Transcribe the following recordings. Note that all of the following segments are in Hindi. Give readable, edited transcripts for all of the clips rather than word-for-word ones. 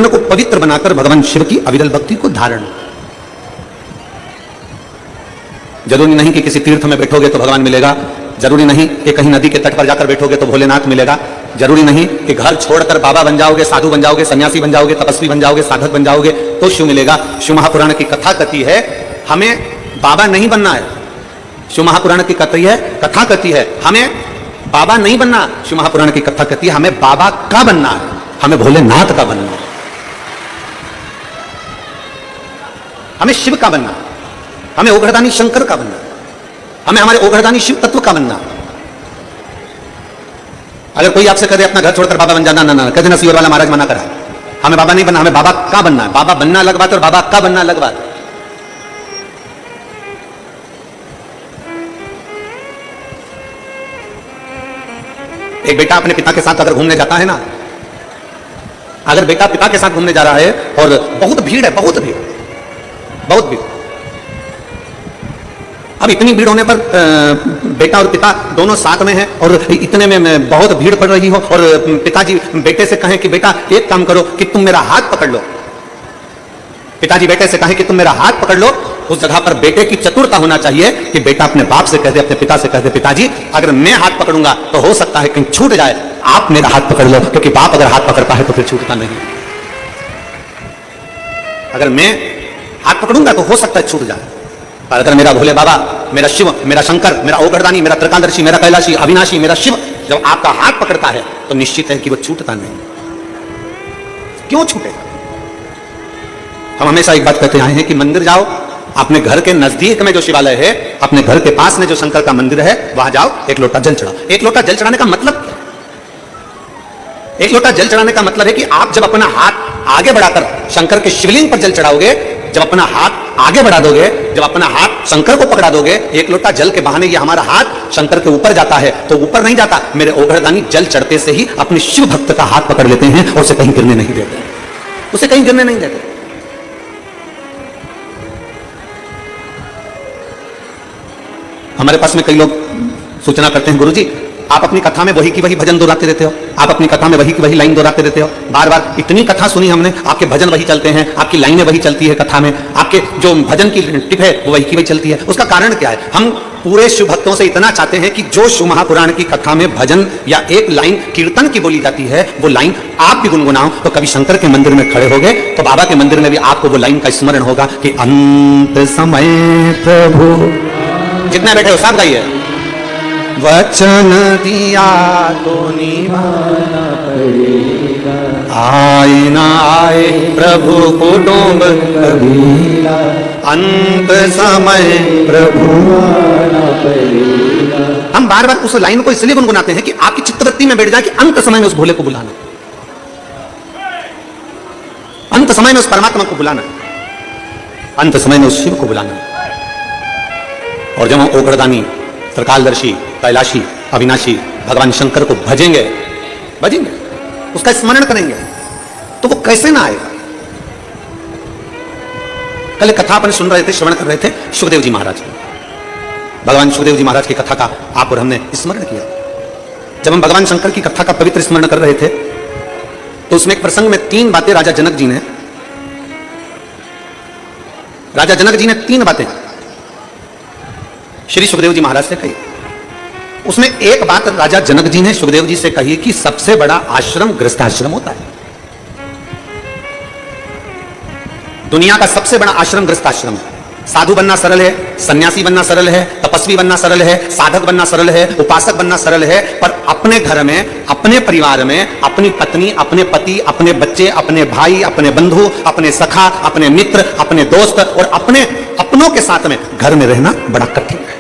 को पवित्र बनाकर भगवान शिव की अविरल भक्ति को धारण। जरूरी नहीं कि किसी तीर्थ में बैठोगे तो भगवान मिलेगा, जरूरी नहीं कि कहीं नदी के तट पर जाकर बैठोगे तो भोलेनाथ मिलेगा, जरूरी नहीं कि घर छोड़कर बाबा बन जाओगे, साधु बन जाओगे, सन्यासी बन जाओगे, तपस्वी बन जाओगे, साधक बन जाओगे तो शिव मिलेगा। शिव महापुराण की कथा कहती है हमें बाबा नहीं बनना है। शिव महापुराण की कथा कहती है हमें बाबा नहीं बनना। शिव महापुराण की कथा कहती है हमें बाबा का बनना है, हमें भोलेनाथ का बनना है, हमें शिव का बनना, हमें ओघड़दानी शंकर का बनना, हमें हमारे ओघड़दानी शिव तत्व का बनना। अगर कोई आपसे कहे अपना घर छोड़कर बाबा बन जाना, ना कह देना सीवर वाला महाराज मना करा, हमें बाबा नहीं बनना, हमें बाबा का बनना है। बाबा बनना अलग बात और बाबा का बनना अलग बात। एक बेटा अपने पिता के साथ अगर घूमने जाता है ना, अगर बेटा पिता के साथ घूमने जा रहा है और बहुत भीड़ है, बहुत भीड़, अब इतनी भीड़ होने पर बेटा और पिता दोनों साथ में हैं और इतने में बहुत भीड़ पड़ रही हो और पिताजी बेटे से कहें कि बेटा एक काम करो कि तुम मेरा हाथ पकड़ लो। पिताजी बेटे से कहें कि तुम मेरा हाथ पकड़ लो। उस जगह पर बेटे की चतुरता होना चाहिए कि बेटा अपने बाप से कह दे, अपने पिता से कह दे पिताजी अगर मैं हाथ पकड़ूंगा तो हो सकता है कहीं छूट जाए, आप मेरा हाथ पकड़ लो, क्योंकि बाप अगर हाथ पकड़ता है तो फिर छूटता नहीं। अगर मैं हाथ पकड़ूंगा तो हो सकता है छूट जाए, पर अगर मेरा भोले बाबा, मेरा शिव, मेरा शंकर, मेरा ओघड़दानी, मेरा त्रिकालदर्शी, मेरा कैलाशी, अविनाशी, मेरा शिव जब आपका हाथ पकड़ता है तो निश्चित है कि वो छूटता नहीं। क्यों छूटेगा? हम हमेशा एक बात कहते आए हैं कि मंदिर जाओ, अपने घर के नजदीक में जो शिवालय है, अपने घर के पास में जो शंकर का मंदिर है वहां जाओ, एक लोटा जल चढ़ाओ। एक लोटा जल चढ़ाने का मतलब क्या? एक लोटा जल चढ़ाने का मतलब है कि आप जब अपना हाथ आगे बढ़ाकर शंकर के शिवलिंग पर जल चढ़ाओगे, जब अपना हाथ आगे बढ़ा दोगे, जब अपना हाथ शंकर को पकड़ा दोगे, एक लोटा जल के बहाने ये हमारा हाथ शंकर के ऊपर जाता है, तो ऊपर नहीं जाता। मेरे ओघड़दानी जल चढ़ते से ही अपने शिव भक्त का हाथ पकड़ लेते हैं और उसे कहीं गिरने नहीं देते, उसे कहीं गिरने नहीं देते। हमारे पास में कई लोग सूचना करते हैं गुरुजी आप अपनी कथा में वही की वही भजन दोहराते रहते हो, आप अपनी कथा में वही की वही लाइन दोहराते रहते हो, बार बार इतनी कथा सुनी हमने, आपके भजन वही चलते हैं, आपकी लाइनें वही चलती है कथा में, आपके जो भजन की टिप है वो वही की वही चलती है। उसका कारण क्या है? हम पूरे शिव भक्तों से इतना चाहते हैं कि जो शिव महापुराण की कथा में भजन या एक लाइन कीर्तन की बोली जाती है वो लाइन आप भी गुनगुनाओ। तो कभी शंकर के मंदिर में खड़े होगे तो बाबा के मंदिर में भी आपको वो लाइन का स्मरण होगा कि अंत समय प्रभु, जितने बैठे हो सब गाइए, वचन दिया तो निभाना पड़ेगा, आए ना आए प्रभु कुटुंब कबीला, अंत समय प्रभु आना पड़ेगा। हम बार बार उस लाइन को इसलिए गुनगुनाते हैं कि आपकी चित्तवृत्ति में बैठ जाए कि अंत समय में उस भोले को बुलाना, अंत समय में उस परमात्मा को बुलाना, अंत समय में उस शिव को बुलाना। और जब हम ओघड़दानी, त्रिकालदर्शी, कैलाशी, अविनाशी भगवान शंकर को भजेंगे, उसका स्मरण करेंगे तो वो कैसे ना आएगा? कल कथा अपन सुन रहे थे, श्रवण कर रहे थे सुखदेव जी महाराज की, भगवान सुखदेव जी महाराज की कथा का आप और हमने स्मरण किया। जब हम भगवान शंकर की कथा का पवित्र स्मरण कर रहे थे तो उसमें एक प्रसंग में 3 बातें राजा जनक जी ने 3 बातें श्री सुखदेव जी महाराज से कही। उसमें एक बात राजा जनक जी ने सुखदेव जी से कही कि सबसे बड़ा आश्रम गृहस्थाश्रम होता है। दुनिया का सबसे बड़ा आश्रम गृहस्थाश्रम है। साधु बनना सरल है, सन्यासी बनना सरल है, तपस्वी बनना सरल है, साधक बनना सरल है, उपासक बनना सरल है, पर अपने घर में, अपने परिवार में, अपनी पत्नी, अपने पति, अपने बच्चे, अपने भाई, अपने बंधु, अपने सखा, अपने मित्र, अपने दोस्त और अपनों के साथ में घर में रहना बड़ा कठिन है।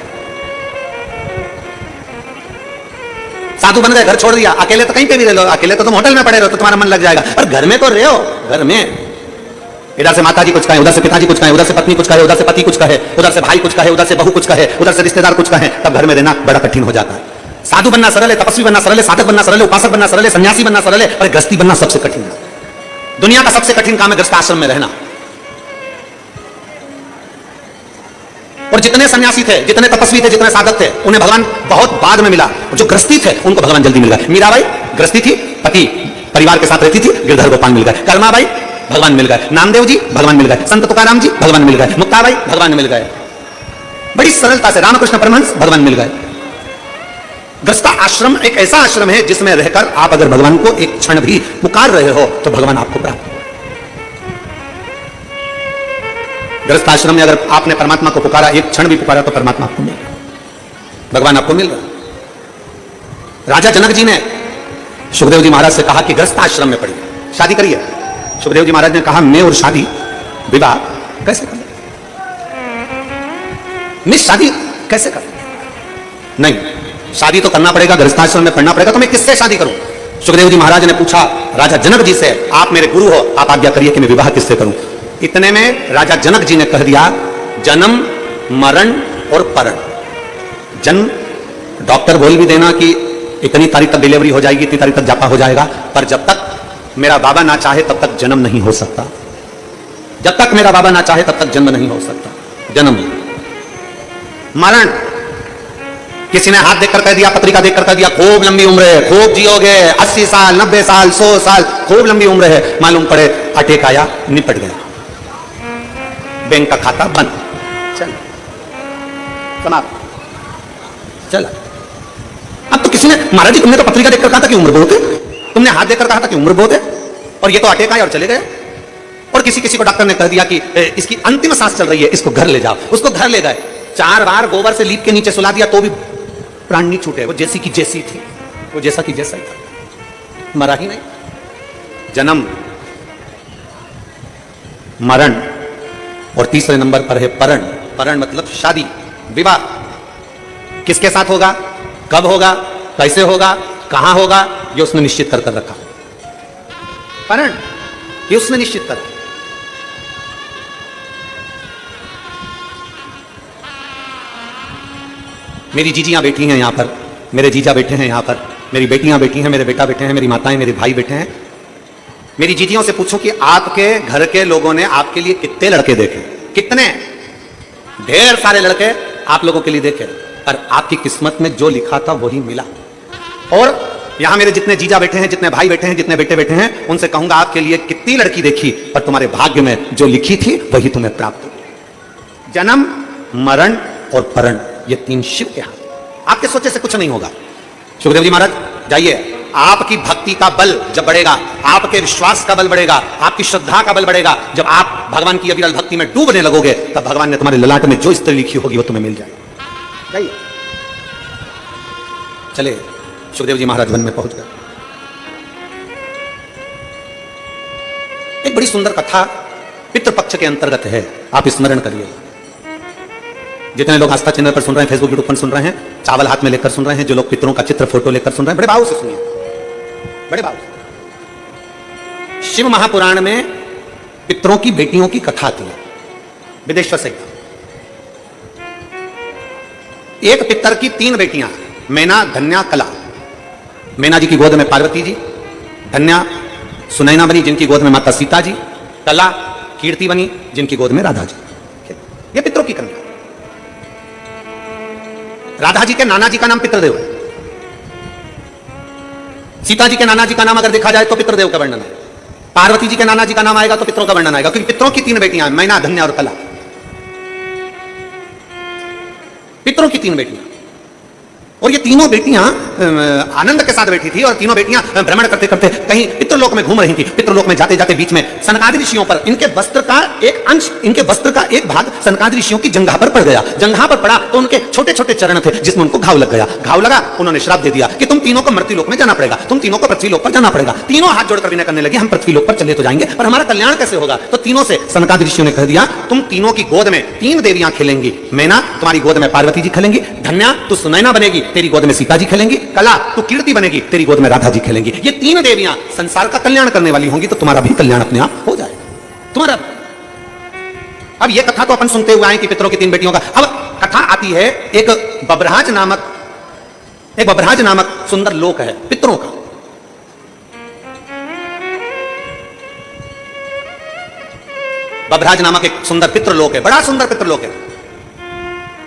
साधु बन गए, घर छोड़ दिया, अकेले तो कहीं पे भी रह लो, अकेले तो तुम होटल में पड़े रहो तो तुम्हारा मन लग जाएगा, पर घर में तो रहो। घर में इधर से माताजी कुछ कहे, उधर से पिताजी कुछ कहे, उधर से पत्नी कुछ कहे, उधर से पति कुछ कहे, उधर से भाई कुछ कहे, उधर से बहू कुछ कहे, उधर से रिश्तेदार कुछ कहे, तब घर में रहना बड़ा कठिन हो जाता है। साधु बनना सरल है, तपस्वी बनना सरल है, साधक बनना सरल है, उपासक बनना सरल है, सन्यासी बनना सरल है, पर गृहस्थी बनना सबसे कठिन है। दुनिया का सबसे कठिन काम है गृहस्थ आश्रम में रहना। और जितने सन्यासी थे, जितने तपस्वी थे, जितने साधक थे, उन्हें भगवान बहुत बाद में मिला। जो गृहस्थी थे उनको भगवान जल्दी मिल गए। मीराबाई गृहस्थी थी, पति परिवार के साथ रहती थी, गिरधर गोपाल मिल गए। कर्माबाई भगवान मिल गए, नामदेव जी भगवान मिल गए, संत तुकाराम जी भगवान मिल गए, मुक्ताबाई भगवान मिल गए, बड़ी सरलता से रामकृष्ण परमहंस भगवान मिल गए। गृहस्थ आश्रम एक ऐसा आश्रम है जिसमें रहकर आप अगर भगवान को एक क्षण भी पुकार रहे हो तो भगवान आपको प्राप्त। गृहस्थ आश्रम में अगर आपने परमात्मा को पुकारा, एक क्षण भी पुकारा, तो परमात्मा आपको मिल रहा, भगवान आपको मिल रहा। राजा जनक जी ने सुखदेव जी महाराज से कहा कि गृहस्थ आश्रम में पढ़िए, शादी करिए। सुखदेव जी महाराज ने कहा मैं और शादी विवाह कैसे करूं, मैं शादी कैसे करूं? नहीं, शादी तो करना पड़ेगा, गृहस्थ आश्रम में पढ़ना पड़ेगा, तो मैं किससे शादी करूं? सुखदेव जी महाराज ने पूछा राजा जनक जी से, आप मेरे गुरु हो, आप आज्ञा करिए कि मैं विवाह किससे करूं? इतने में राजा जनक जी ने कह दिया जन्म मरण और परण। जन्म डॉक्टर बोल भी देना कि इतनी तारीख तक डिलीवरी हो जाएगी, इतनी तारीख तक जापा हो जाएगा, पर जब तक मेरा बाबा ना चाहे तब तक जन्म नहीं हो सकता, जब तक मेरा बाबा ना चाहे तब तक जन्म नहीं हो सकता। जन्म मरण, किसी ने हाथ देखकर कह दिया, पत्रिका देखकर कह दिया खूब लंबी उम्र है, खूब जियोगे, 80 साल 90 साल 100 साल, खूब लंबी उम्र है, मालूम पड़े अटैक आया, निपट गया, बैंक का खाता बंद, चल समाप्त, चला। अब तो किसी ने, महाराज जी तुमने तो पत्रिका देखकर कहा था कि उम्र बहुत है, तुमने हाथ देखकर कहा था कि उम्र बहुत है, और ये तो अटैक आया और चले गए। और किसी किसी को डॉक्टर ने कह दिया कि इसकी अंतिम सांस चल रही है, इसको घर ले जाओ, उसको घर ले गए, 4 बार गोबर से लीप के नीचे सुला दिया तो भी प्राण नहीं छूटे, वो जैसी की जैसी थी, वो जैसा की जैसा ही था, मरा ही नहीं। जन्म मरण और तीसरे नंबर पर है परण। परण मतलब शादी विवाह, किसके साथ होगा, कब होगा, कैसे होगा, कहां होगा, ये उसने निश्चित कर रखा। परण ये उसने निश्चित कर। मेरी जीजियां बैठी हैं यहां पर, मेरे जीजा बैठे हैं यहां पर, मेरी बेटियां बैठी हैं, मेरे बेटा बैठे हैं, मेरी माताएं मेरे भाई बैठे हैं। मेरी जीजियों से पूछो कि आपके घर के लोगों ने आपके लिए कितने लड़के देखे? कितने? ढेर सारे लड़के आप लोगों के लिए देखे, पर आपकी किस्मत में जो लिखा था वही मिला। और यहां मेरे जितने जीजा बैठे हैं, जितने भाई बैठे हैं, जितने बेटे बैठे हैं, उनसे कहूंगा आपके लिए कितनी लड़की देखी, पर तुम्हारे भाग्य में जो लिखी थी वही तुम्हें प्राप्त हुई। जन्म मरण और परण, ये 3 शिव के हाथ, आपके सोचे से कुछ नहीं होगा। सुखदेव जी महाराज जाइए, आपकी भक्ति का बल जब बढ़ेगा, आपके विश्वास का बल बढ़ेगा, आपकी श्रद्धा का बल बढ़ेगा, जब आप भगवान की अविरल भक्ति में डूबने लगोगे, तब भगवान ने तुम्हारे ललाट में जो स्त्री लिखी होगी वो तुम्हें मिल जाएगी। जाइए, चले सुखदेव जी महाराज वन में पहुंच गए। एक बड़ी सुंदर कथा पितृपक्ष के अंतर्गत है, आप स्मरण करिए। जितने लोग आस्था चैनल पर सुन रहे हैं, फेसबुक यूट्यूब पर सुन रहे हैं, चावल हाथ में लेकर सुन रहे हैं, जो लोग पितरों का चित्र फोटो लेकर सुन रहे हैं, बड़े भाव से सुनिए, बड़े भाव से। शिव महापुराण में पितरों की बेटियों की कथा आती है, विदेश्वर से। एक पितर की 3 बेटियां, मैना धन्या कला। मैना जी की गोद में पार्वती जी, धन्या सुनैना बनी जिनकी गोद में माता सीता जी, कला कीर्ति बनी जिनकी गोद में राधा जी। ये पितरों की कन्या। राधा जी के नाना जी का नाम पितृदेव है, सीता जी के नाना जी का नाम अगर देखा जाए तो पितृदेव का वर्णन है, पार्वती जी के नाना जी का नाम आएगा तो पितरों का वर्णन आएगा, क्योंकि पितरों की 3 बेटियां हैं, मैना धन्या और कला। पितरों की 3 बेटियां, और ये तीनों बेटियां आनंद के साथ बैठी थी, और तीनों बेटियां भ्रमण करते करते कहीं पितृलोक में घूम रही थी। पितृलोक में जाते जाते बीच में सनकादि ऋषियों पर इनके वस्त्र का एक अंश, इनके वस्त्र का एक भाग सनकादि ऋषियों की जंघा पर पड़ गया। जंघा पर पड़ा तो उनके छोटे छोटे चरण थे जिसमें उनको घाव लग गया। घाव लगा, उन्होंने श्राप दे दिया कि तुम तीनों को मृत्युलोक में जाना पड़ेगा, तुम तीनों को पृथ्वीलोक पर जाना पड़ेगा। तीनों हाथ जोड़कर विनय करने लगे, हम पृथ्वीलोक पर चले तो जाएंगे, पर हमारा कल्याण कैसे होगा? तो तीनों से सनकादि ऋषियों ने कह दिया, तुम तीनों की गोद में 3 देवियां खेलेंगी। मैना तुम्हारी गोद में पार्वती जी खेलेंगी, धन्या तू सुनैना बनेगी, तेरी गोद में सीता जी खेलेंगी, कला तू कीर्ति बनेगी, तेरी गोद में राधा जी खेलेंगी। ये 3 देवियां संसार का कल्याण करने वाली होंगी, तो तुम्हारा भी कल्याण अपने आप हो जाएगा तुम्हारा। अब ये कथा तो अपन सुनते हुए आए कि पितरों की 3 बेटियों का। अब कथा आती है एक बब्रहाज नामक सुंदर लोक है पितरों का। बब्रहाज नामक एक सुंदर पितृलोक है, बड़ा सुंदर पितृलोक है,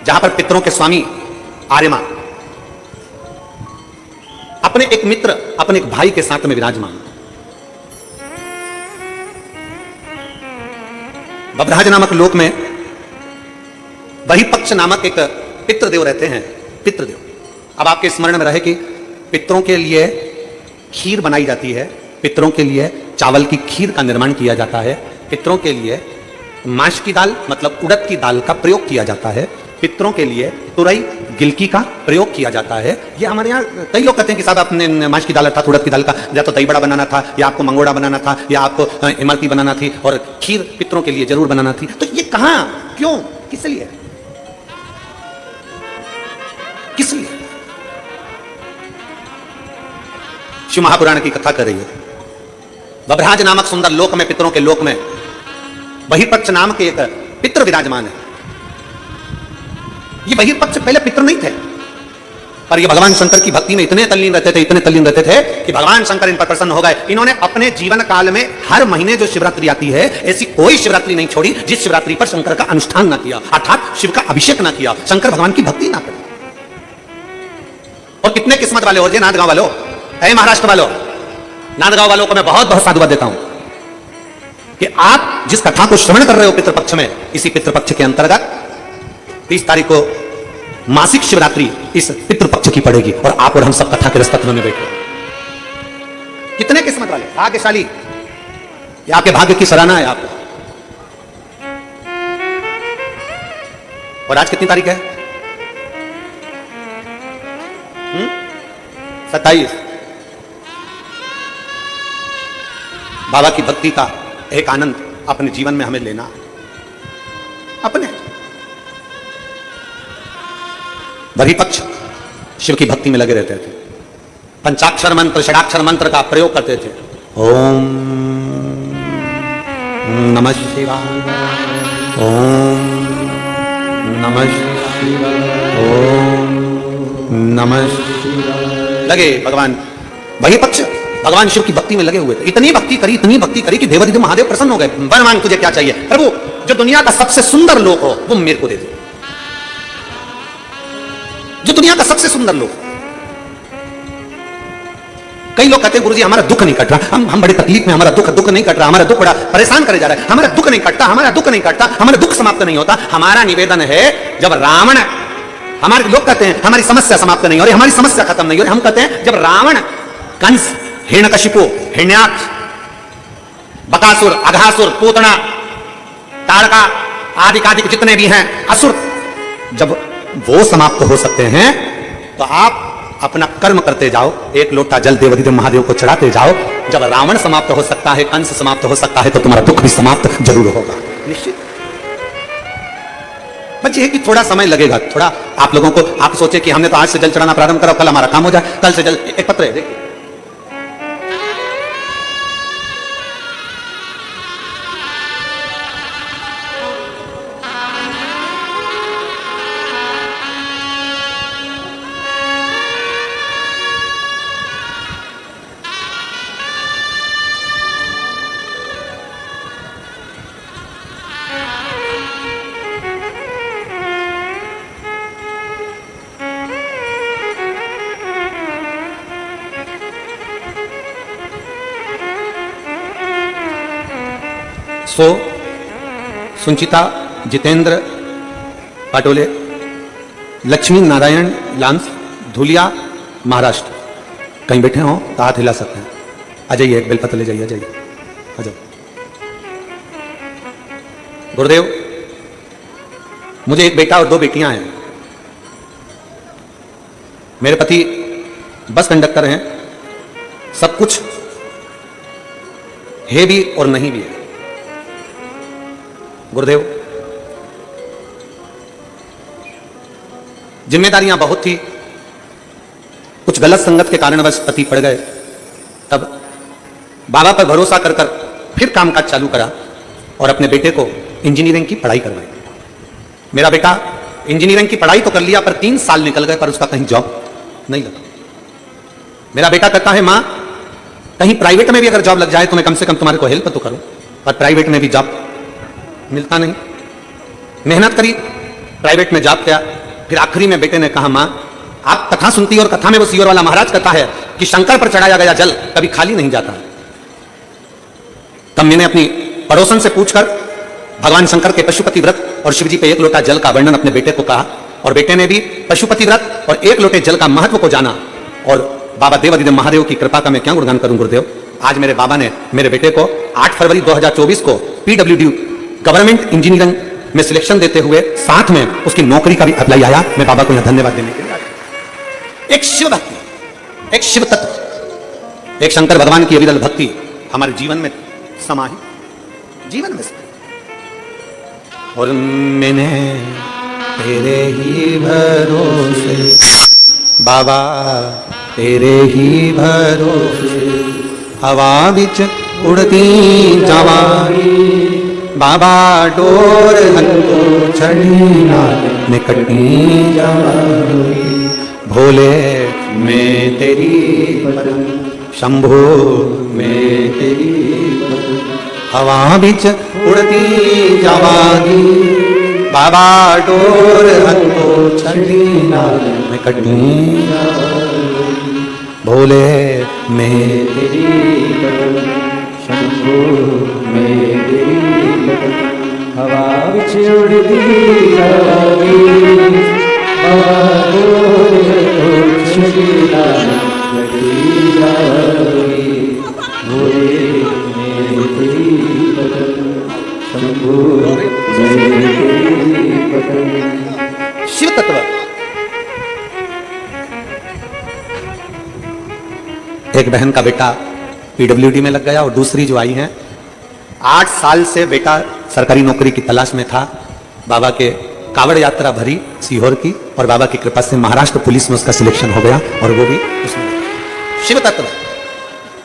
जहां पर पितरों के स्वामी आर्यमा अपने एक मित्र, अपने एक भाई के साथ में विराजमान। बभराज नामक लोक में बहिपक्ष नामक एक पितृदेव रहते हैं। पितृदेव, अब आपके स्मरण में रहे कि पितरों के लिए खीर बनाई जाती है, पितरों के लिए चावल की खीर का निर्माण किया जाता है, पितरों के लिए माश की दाल मतलब उड़द की दाल का प्रयोग किया जाता है, पितरों के लिए तुरई गिलकी का प्रयोग किया जाता है। ये हमारे यहाँ कई लोग कहते हैं कि साहब आपने माश की दाल अर्थात उड़द की दाल का या तो दही बड़ा बनाना था, या आपको मंगोड़ा बनाना था, या आपको इमरती बनाना थी, और खीर पितरों के लिए जरूर बनाना थी। तो ये कहां, क्यों, किस लिए, किस लिए? शिव महापुराण की कथा कर रही है। बभराज नामक सुंदर लोक में, पितरों के लोक में बहिपक्ष नाम के एक पितृ विराजमान है। ये बहिपक्ष पहले पितृ नहीं थे, पर ये भगवान शंकर की भक्ति में इतने तल्लीन रहते थे, इतने तल्लीन रहते थे कि भगवान शंकर इन पर प्रसन्न हो गए। इन्होंने अपने जीवन काल में हर महीने जो शिवरात्रि आती है, ऐसी कोई शिवरात्रि नहीं छोड़ी जिस शिवरात्रि पर शंकर का अनुष्ठान ना किया, अर्थात शिव का अभिषेक ना किया, शंकर भगवान की भक्ति ना करी। और कितने किस्मत वाले हो जे नांदगांव वालों, है महाराष्ट्र वालों, नांदगांव वालों को मैं बहुत बहुत साधुवाद देता हूं कि आप जिस कथा को श्रवण कर रहे हो पितृपक्ष में, इसी पितृपक्ष के अंतर्गत 30 तारीख को मासिक शिवरात्रि इस पितृपक्ष की पड़ेगी, और आप और हम सब कथा के रसतत्व में बैठे। कितने किस्मत वाले, भाग्यशाली, ये आपके भाग्य की सराहना है आपको। और आज कितनी तारीख है? 27। बाबा की भक्ति का एक आनंद अपने जीवन में हमें लेना, अपने बहिपक्ष शिव की भक्ति में लगे रहते थे, पंचाक्षर मंत्र, षडाक्षर मंत्र का प्रयोग करते थे। ओम नमः शिवाय, ओम नमः शिवाय, ओम नमः शिवाय, लगे भगवान बहिपक्ष भगवान शिव की भक्ति में लगे हुए थे। इतनी भक्ति करी कि देवाधिदेव महादेव प्रसन्न हो गए। वर मांग, तुझे क्या चाहिए? प्रभु, जो दुनिया का सबसे सुंदर लोक हो वो मेरे को दे दो, जो दुनिया का सबसे सुंदर लोक। कई लोग कहते हैं गुरुजी हमारा दुख नहीं कट रहा, हम बड़ी तकलीफ में, हमारा दुख नहीं कट रहा, हमारा दुख बड़ा परेशान करे जा रहा है, हमारा दुख नहीं कटता, हमारा दुख नहीं कटता, हमारा दुख समाप्त नहीं होता। हमारा निवेदन है, जब रावण, हमारे लोग कहते हैं हमारी समस्या समाप्त नहीं हो रही, हमारी समस्या खत्म नहीं हो रही, हम कहते हैं जब रावण, कंस, हिरण्यकशिपु, हिरण्याक्ष, बकासुर, अघासुर, पूतना, ताड़का आदि जितने भी हैं असुर, जब वो समाप्त हो सकते हैं तो आप अपना कर्म करते जाओ, एक लोटा जल देवाधिदेव महादेव को चढ़ाते जाओ। जब रावण समाप्त हो सकता है, कंस समाप्त हो सकता है, तो तुम्हारा दुख भी समाप्त जरूर होगा, निश्चित। बस ये कि थोड़ा समय लगेगा, थोड़ा आप लोगों को, आप सोचे कि हमने तो आज से जल चढ़ाना प्रारंभ करा, कल हमारा काम हो जाए, कल से जल, एक पत्र है देखिए, सो सुंचिता जितेंद्र पाटोले, लक्ष्मी नारायण लांस, धुलिया, महाराष्ट्र। कहीं बैठे हो तो हाथ हिला सकते हैं। आ जाइए, एक बेलपत्र ले जाइए, आ जाइए, आ जाओ। गुरुदेव, मुझे एक बेटा और 2 बेटियां हैं। मेरे पति बस कंडक्टर हैं, सब कुछ है भी और नहीं भी है। गुरुदेव, जिम्मेदारियां बहुत थी, कुछ गलत संगत के कारणवश पति पड़ गए, तब बाबा पर भरोसा कर कर फिर कामकाज चालू करा और अपने बेटे को इंजीनियरिंग की पढ़ाई करवाई। मेरा बेटा इंजीनियरिंग की पढ़ाई तो कर लिया, पर 3 साल निकल गए, पर उसका कहीं जॉब नहीं लगा। मेरा बेटा कहता है, मां कहीं प्राइवेट में भी अगर जॉब लग जाए तो मैं कम से कम तुम्हारे को हेल्प तो करूं, पर प्राइवेट में भी जॉब मिलता नहीं। मेहनत करी, प्राइवेट में जॉब किया, फिर आखिरी में बेटे ने कहा, मां आप कथा सुनती और कथा में वो सीहोर वाला महाराज कहता है कि शंकर पर चढ़ाया गया जल कभी खाली नहीं जाता। तब मैंने अपनी पड़ोसन से पूछकर भगवान शंकर के पशुपति व्रत और शिव जी पे 1 लोटा जल का वर्णन अपने बेटे को कहा, और बेटे ने भी पशुपति व्रत और 1 लोटे जल का महत्व को जाना। और बाबा देवादिदेव महादेव की कृपा का मैं क्या गुणगान करूं गुरुदेव। आज मेरे बाबा ने मेरे बेटे को 8 फरवरी 2024 को PWD गवर्नमेंट इंजीनियरिंग में सिलेक्शन देते हुए साथ में उसकी नौकरी का भी अप्लाई आया। मैं बाबा को यहां धन्यवाद देने के लिए आया। एक शिव भक्ति, एक शिव तत्व, एक शंकर भगवान की अविरल भक्ति हमारे जीवन में समाहित, जीवन में समाहित। और मैंने तेरे ही भरोसे बाबा, तेरे ही भरोसे हवा बिच उड़ती जावा बाबा, डोर हल्को छड़ी निकटी जावा भोले, मैं तेरी शंभो, मैं तेरी हवा बिच उड़ती जावागी बाबा, डोर हल्को छड़ी निकटी भोले, मैं तेरी शंभो, मैं तेरी हवा बिच उड़ती जावागी बाबा, डोर हल्को छड़ी निकटी जावागी भोले, मैं तेरी शंभो, मैं तेरी शिव तत्व। एक बहन का बेटा PWD में लग गया और दूसरी जो आई है 8 साल से बेटा सरकारी नौकरी की तलाश में था। बाबा के कावड़ यात्रा भरी सीहोर की, और बाबा की कृपा से महाराष्ट्र पुलिस में उसका सिलेक्शन हो गया, और वो भी उसमें शिव तत्व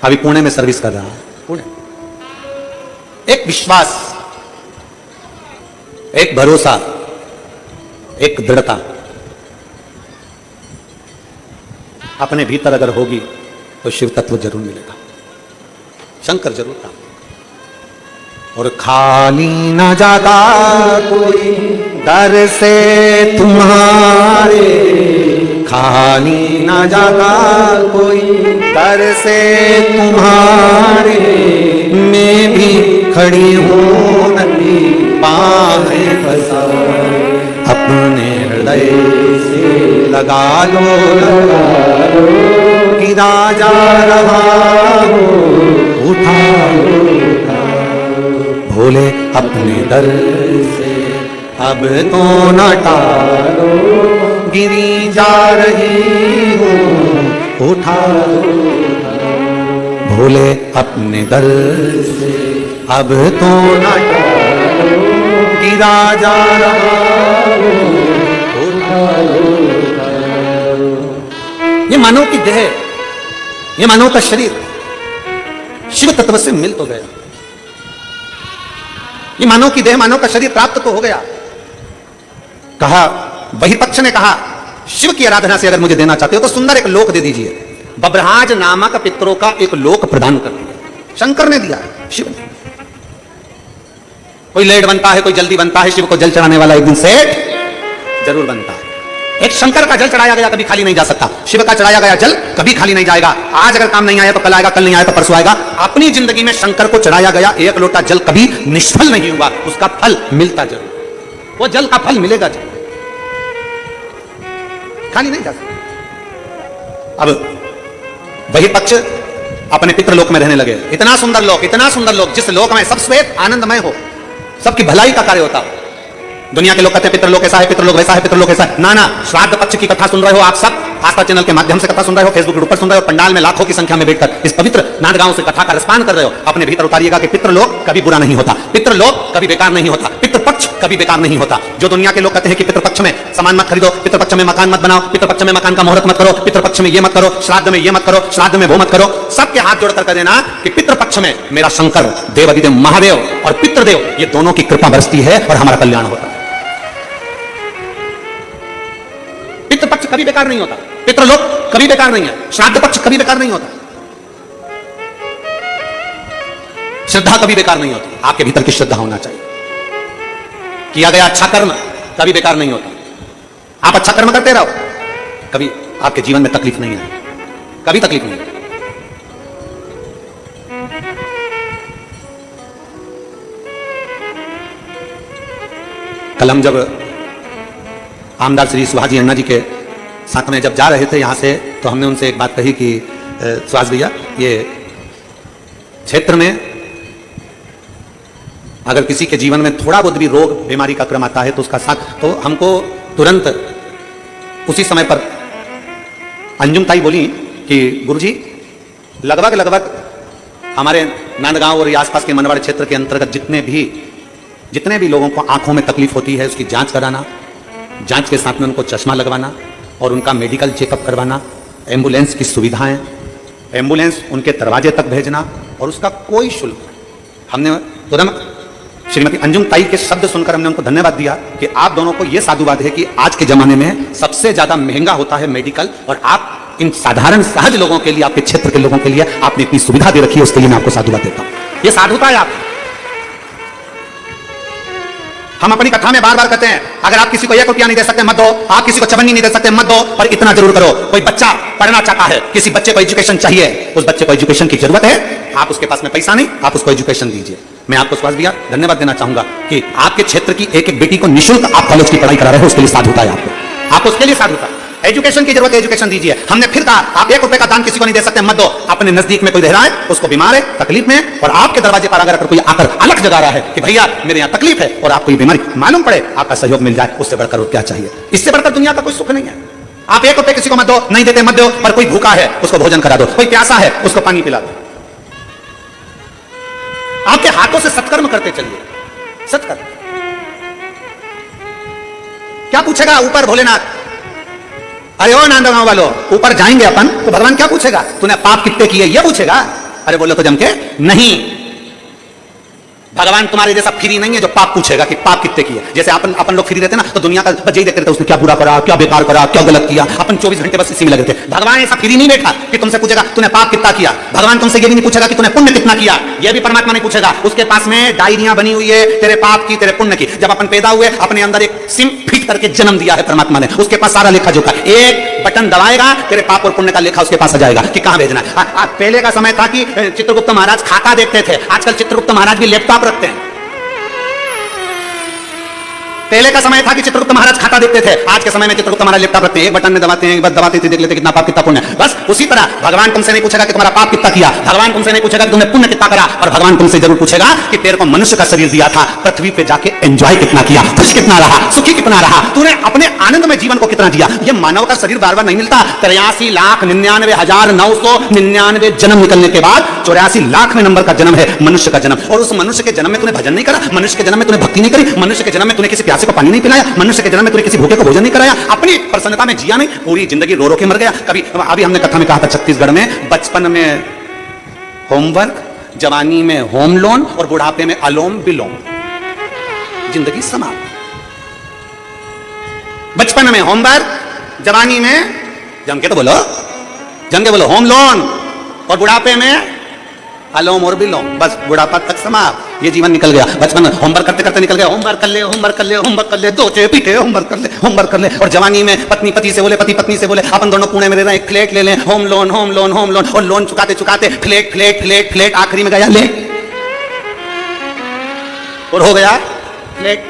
अभी पुणे में सर्विस कर रहा है। पुणे एक विश्वास, एक भरोसा, एक दृढ़ता अपने भीतर अगर होगी तो शिव तत्व जरूर मिलेगा, शंकर जरूर था। और खाली न जाता कोई दर से तुम्हारे, खाली न जाता कोई दर से तुम्हारे, मैं भी खड़ी हूं नदी बाहें पसारे, अपने हृदय से लगा लो गिरा जा रहा हो, उठा भोले अपने दर से अब तो न टालो, गिरी जा रही हो, उठा भोले अपने दर से अब तो न टालो, गिरा जा रहा हो, उठा ये मानव की देह, ये मानव का शरीर शिव तत्व से मिल तो गया। ये मानव की देह, मानव का शरीर प्राप्त तो हो गया। कहा, वही पक्ष ने कहा, शिव की आराधना से अगर मुझे देना चाहते हो तो सुंदर एक लोक दे दीजिए। बब्रहाज नामक पितरों का एक लोक प्रदान कर दिया। शंकर ने दिया है, शिव ने। कोई लेट बनता है, कोई जल्दी बनता है, शिव को जल चढ़ाने वाला एक दिन सेठ जरूर बनता है। एक शंकर का जल चढ़ाया गया कभी खाली नहीं जा सकता, शिव का चढ़ाया गया जल कभी खाली नहीं जाएगा। आज अगर काम नहीं आया तो कल आएगा, कल नहीं आया तो परसों आएगा। अपनी जिंदगी में शंकर को चढ़ाया गया 1 लोटा जल कभी निष्फल नहीं हुआ, उसका फल मिलता जरूर, वो जल का फल मिलेगा जरूर, खाली नहीं जा सकता। अब वही पक्ष अपने पितृलोक में रहने लगे। इतना सुंदर लोक, इतना सुंदर लोक, जिस लोक में सब श्वेत आनंदमय हो, सबकी भलाई का कार्य होता हो। दुनिया के लोग कहते हैं पितृलोक ऐसा है, पितृलोक वैसा है, पितृलोक ऐसा है। ना ना, श्राद्ध पक्ष की कथा सुन रहे हो आप सब, आस्था चैनल के माध्यम से कथा सुन रहे हो, फेसबुक ग्रुप पर सुन रहे हो, पंडाल में लाखों की संख्या में बैठकर इस पवित्र नांदगांव से कथा का रसपान कर रहे हो। अपने भीतर उतारिएगा कि पितृलोक कभी बुरा नहीं होता, पितृलोक कभी बेकार नहीं होता, पितृपक्ष कभी बेकार नहीं होता। जो दुनिया के लोग कहते हैं कि पितृपक्ष में सामान मत खरीदो, पितृपक्ष में मकान मत बनाओ, पितृपक्ष में मकान का मुहूर्त मत करो, पितृपक्ष में ये मत करो, श्राद्ध में ये मत करो, श्राद्ध में वो मत करो, सबके हाथ जोड़कर कह देना कि पितृपक्ष में मेरा शंकर देवादिदेव महादेव और पितृदेव ये दोनों की कृपा बरसती है और हमारा कल्याण होता है। पितृपक्ष कभी बेकार नहीं होता, पितृलोक कभी बेकार नहीं है, श्राद्ध पक्ष कभी बेकार नहीं होता, श्रद्धा कभी बेकार नहीं होती। आपके भीतर की श्रद्धा होना चाहिए। किया गया अच्छा कर्म कभी बेकार नहीं होता। आप अच्छा कर्म करते रहो, कभी आपके जीवन में तकलीफ नहीं है, कभी तकलीफ नहीं है। कल हम जब आमदार श्री सुभाषजी अन्ना जी के साथ में जब जा रहे थे यहाँ से, तो हमने उनसे एक बात कही कि सुभाष भैया, ये क्षेत्र में अगर किसी के जीवन में थोड़ा बहुत भी रोग बीमारी का क्रम आता है तो उसका साथ, तो हमको तुरंत उसी समय पर अंजुम ताई बोली कि गुरुजी लगभग हमारे नांदगांव और आसपास के मनवाड़ी क्षेत्र के अंतर्गत जितने भी लोगों को आंखों में तकलीफ होती है उसकी जांच कराना, जांच के साथ में उनको चश्मा लगवाना और उनका मेडिकल चेकअप करवाना, एम्बुलेंस की सुविधाएं, एम्बुलेंस उनके दरवाजे तक भेजना और उसका कोई शुल्क। हमने तुरंत श्रीमती अंजुम ताई के शब्द सुनकर हमने उनको धन्यवाद दिया कि आप दोनों को यह साधुवाद है कि आज के जमाने में सबसे ज्यादा महंगा होता है मेडिकल, और आप इन साधारण सहज लोगों के लिए, आपके क्षेत्र के लोगों के लिए आपने इतनी सुविधा दे रखी है, उसके लिए मैं आपको साधुवाद देता हूं। यह साधुता है आप। हम अपनी कथा में बार बार कहते हैं, अगर आप किसी को 1 रुपया नहीं दे सकते मत दो, आप किसी को चवन्नी नहीं दे सकते मत दो, पर इतना जरूर करो, कोई बच्चा पढ़ना चाहता है, किसी बच्चे को एजुकेशन चाहिए, उस बच्चे को एजुकेशन की जरूरत है, आप उसके पास में पैसा नहीं, आप उसको एजुकेशन दीजिए। मैं आपको सुभाष भैया धन्यवाद देना चाहूंगा कि आपके क्षेत्र की एक एक बेटी को निःशुल्क आप कॉलेज की पढ़ाई करा रहे हो, उसके लिए साधुता है आप उसके लिए साधुता। एजुकेशन की जरूरत है, एजुकेशन दीजिए। हमने फिर कहा आप 1 रुपए का दान किसी को नहीं दे सकते मत दो। अपने नजदीक में कोई रह रहा है, उसको बीमार है, तकलीफ में, और आपके दरवाजे पर अगर कोई आकर अलख जगा रहा है कि भैया मेरे यहाँ तकलीफ है और आपको ये बीमारी मालूम पड़े, आपका सहयोग मिल जाए, उससे बढ़कर क्या चाहिए? इससे बढ़कर दुनिया का कोई सुख नहीं है। आप 1 रुपए किसी को मत दो, नहीं देते मत दो, पर कोई भूखा है उसको भोजन करा दो, कोई प्यासा है उसको पानी पिला दो। आपके हाथों से सत्कर्म करते चलिए, सत्कर्म। क्या पूछेगा ऊपर भोलेनाथ? अरे ओ नांदगांव वालों, ऊपर जाएंगे अपन तो भगवान क्या पूछेगा? तूने पाप कितने किए ये पूछेगा? अरे बोलो तो जम के नहीं, भगवान तुम्हारे जैसा फ्री नहीं है जो पाप पूछेगा कि पाप कितने किए। जैसे अपन लोग फ्री रहते ना तो दुनिया का बस यही देखते रहते, उसने क्या बुरा करा, क्या बेकार करा, क्या गलत किया, अपन 24 घंटे बस इसी में लगे थे। भगवान ऐसा फ्री नहीं बैठा कि तुमसे पूछेगा तूने पाप कितना किया। भगवान तुमसे ये भी नहीं पूछेगा कि तूने पुण्य कितना किया, ये भी परमात्मा नहीं पूछेगा। उसके पास में डायरियां बनी हुई है तेरे पाप की, तेरे पुण्य की। जब अपन पैदा हुए अपने अंदर एक सिम फिट करके जन्म दिया है परमात्मा ने, उसके पास सारा लेखा जोखा, एक बटन दबाएगा तेरे पाप और पुण्य का लेखा उसके पास आ जाएगा कि कहां भेजना है। पहले का समय था कि चित्रगुप्त महाराज खाता देखते थे, आजकल चित्रगुप्त महाराज भी लैपटॉप रखते हैं। पहले का समय था कि चित्रगुप्त महाराज खाता देखते थे, आज के समय में चित्रगुप्त महाराज लैपटॉप रखते हैं, एक बटन में दबाते हैं, बस दबाते थे, देख लेते कितना पाप कितना पुण्य। बस उसी तरह भगवान तुमसे नहीं पूछेगा कि तुम्हारा पाप कितना किया, भगवान तुमसे नहीं पूछेगा कि तुमने पुण्य कितना करा, और भगवान तुमसे जरूर पूछेगा कि तेरे को मनुष्य का शरीर दिया था, पृथ्वी पे जाके एंजॉय कितना किया, खुश कितना रहा, सुखी कितना रहा, तूने अपने आनंद में जीवन को कितना जिया। ये मानव का शरीर बार बार नहीं मिलता। 83,99,999 जन्म निकलने के बाद 84,00,000वें नंबर का जन्म है मनुष्य का जन्म, और उस मनुष्य के जन्म में तूने भजन नहीं करा, मनुष्य के जन्म में तूने भक्ति नहीं करी, मनुष्य के जन्म में तूने किसी प्यासे को पानी नहीं पिलाया, मनुष्य के जन्म में तूने किसी भूखे को भोजन नहीं कराया, अपनी प्रसन्नता में जिया नहीं, पूरी जिंदगी रो रो के मर गया। कभी अभी हमने कथा में कहा था छत्तीसगढ़ में बचपन में होमवर्क, जवानी में होम लोन और बुढ़ापे में अलोम विलोम, जिंदगी समाप्त। बचपन में होमवर्क, जवानी में जम के बोलो होम लोन, और बुढ़ापे में अलोम और विलोम, बस बुढ़ापा तक समाप्त। ये जीवन निकल गया। बचपन में होमवर्क करते करते निकल गया, होमवर्क कर ले, दोचे पीटे, होमवर्क कर ले। और जवानी में पत्नी पति से बोले, पति पत्नी से बोले, अपन दोनों पुणे में रह रहे हैं, फ्लैट ले लें, होम लोन, और लोन चुकाते चुकाते फ्लैट आखिरी में गया ले, और हो गया फ्लैट।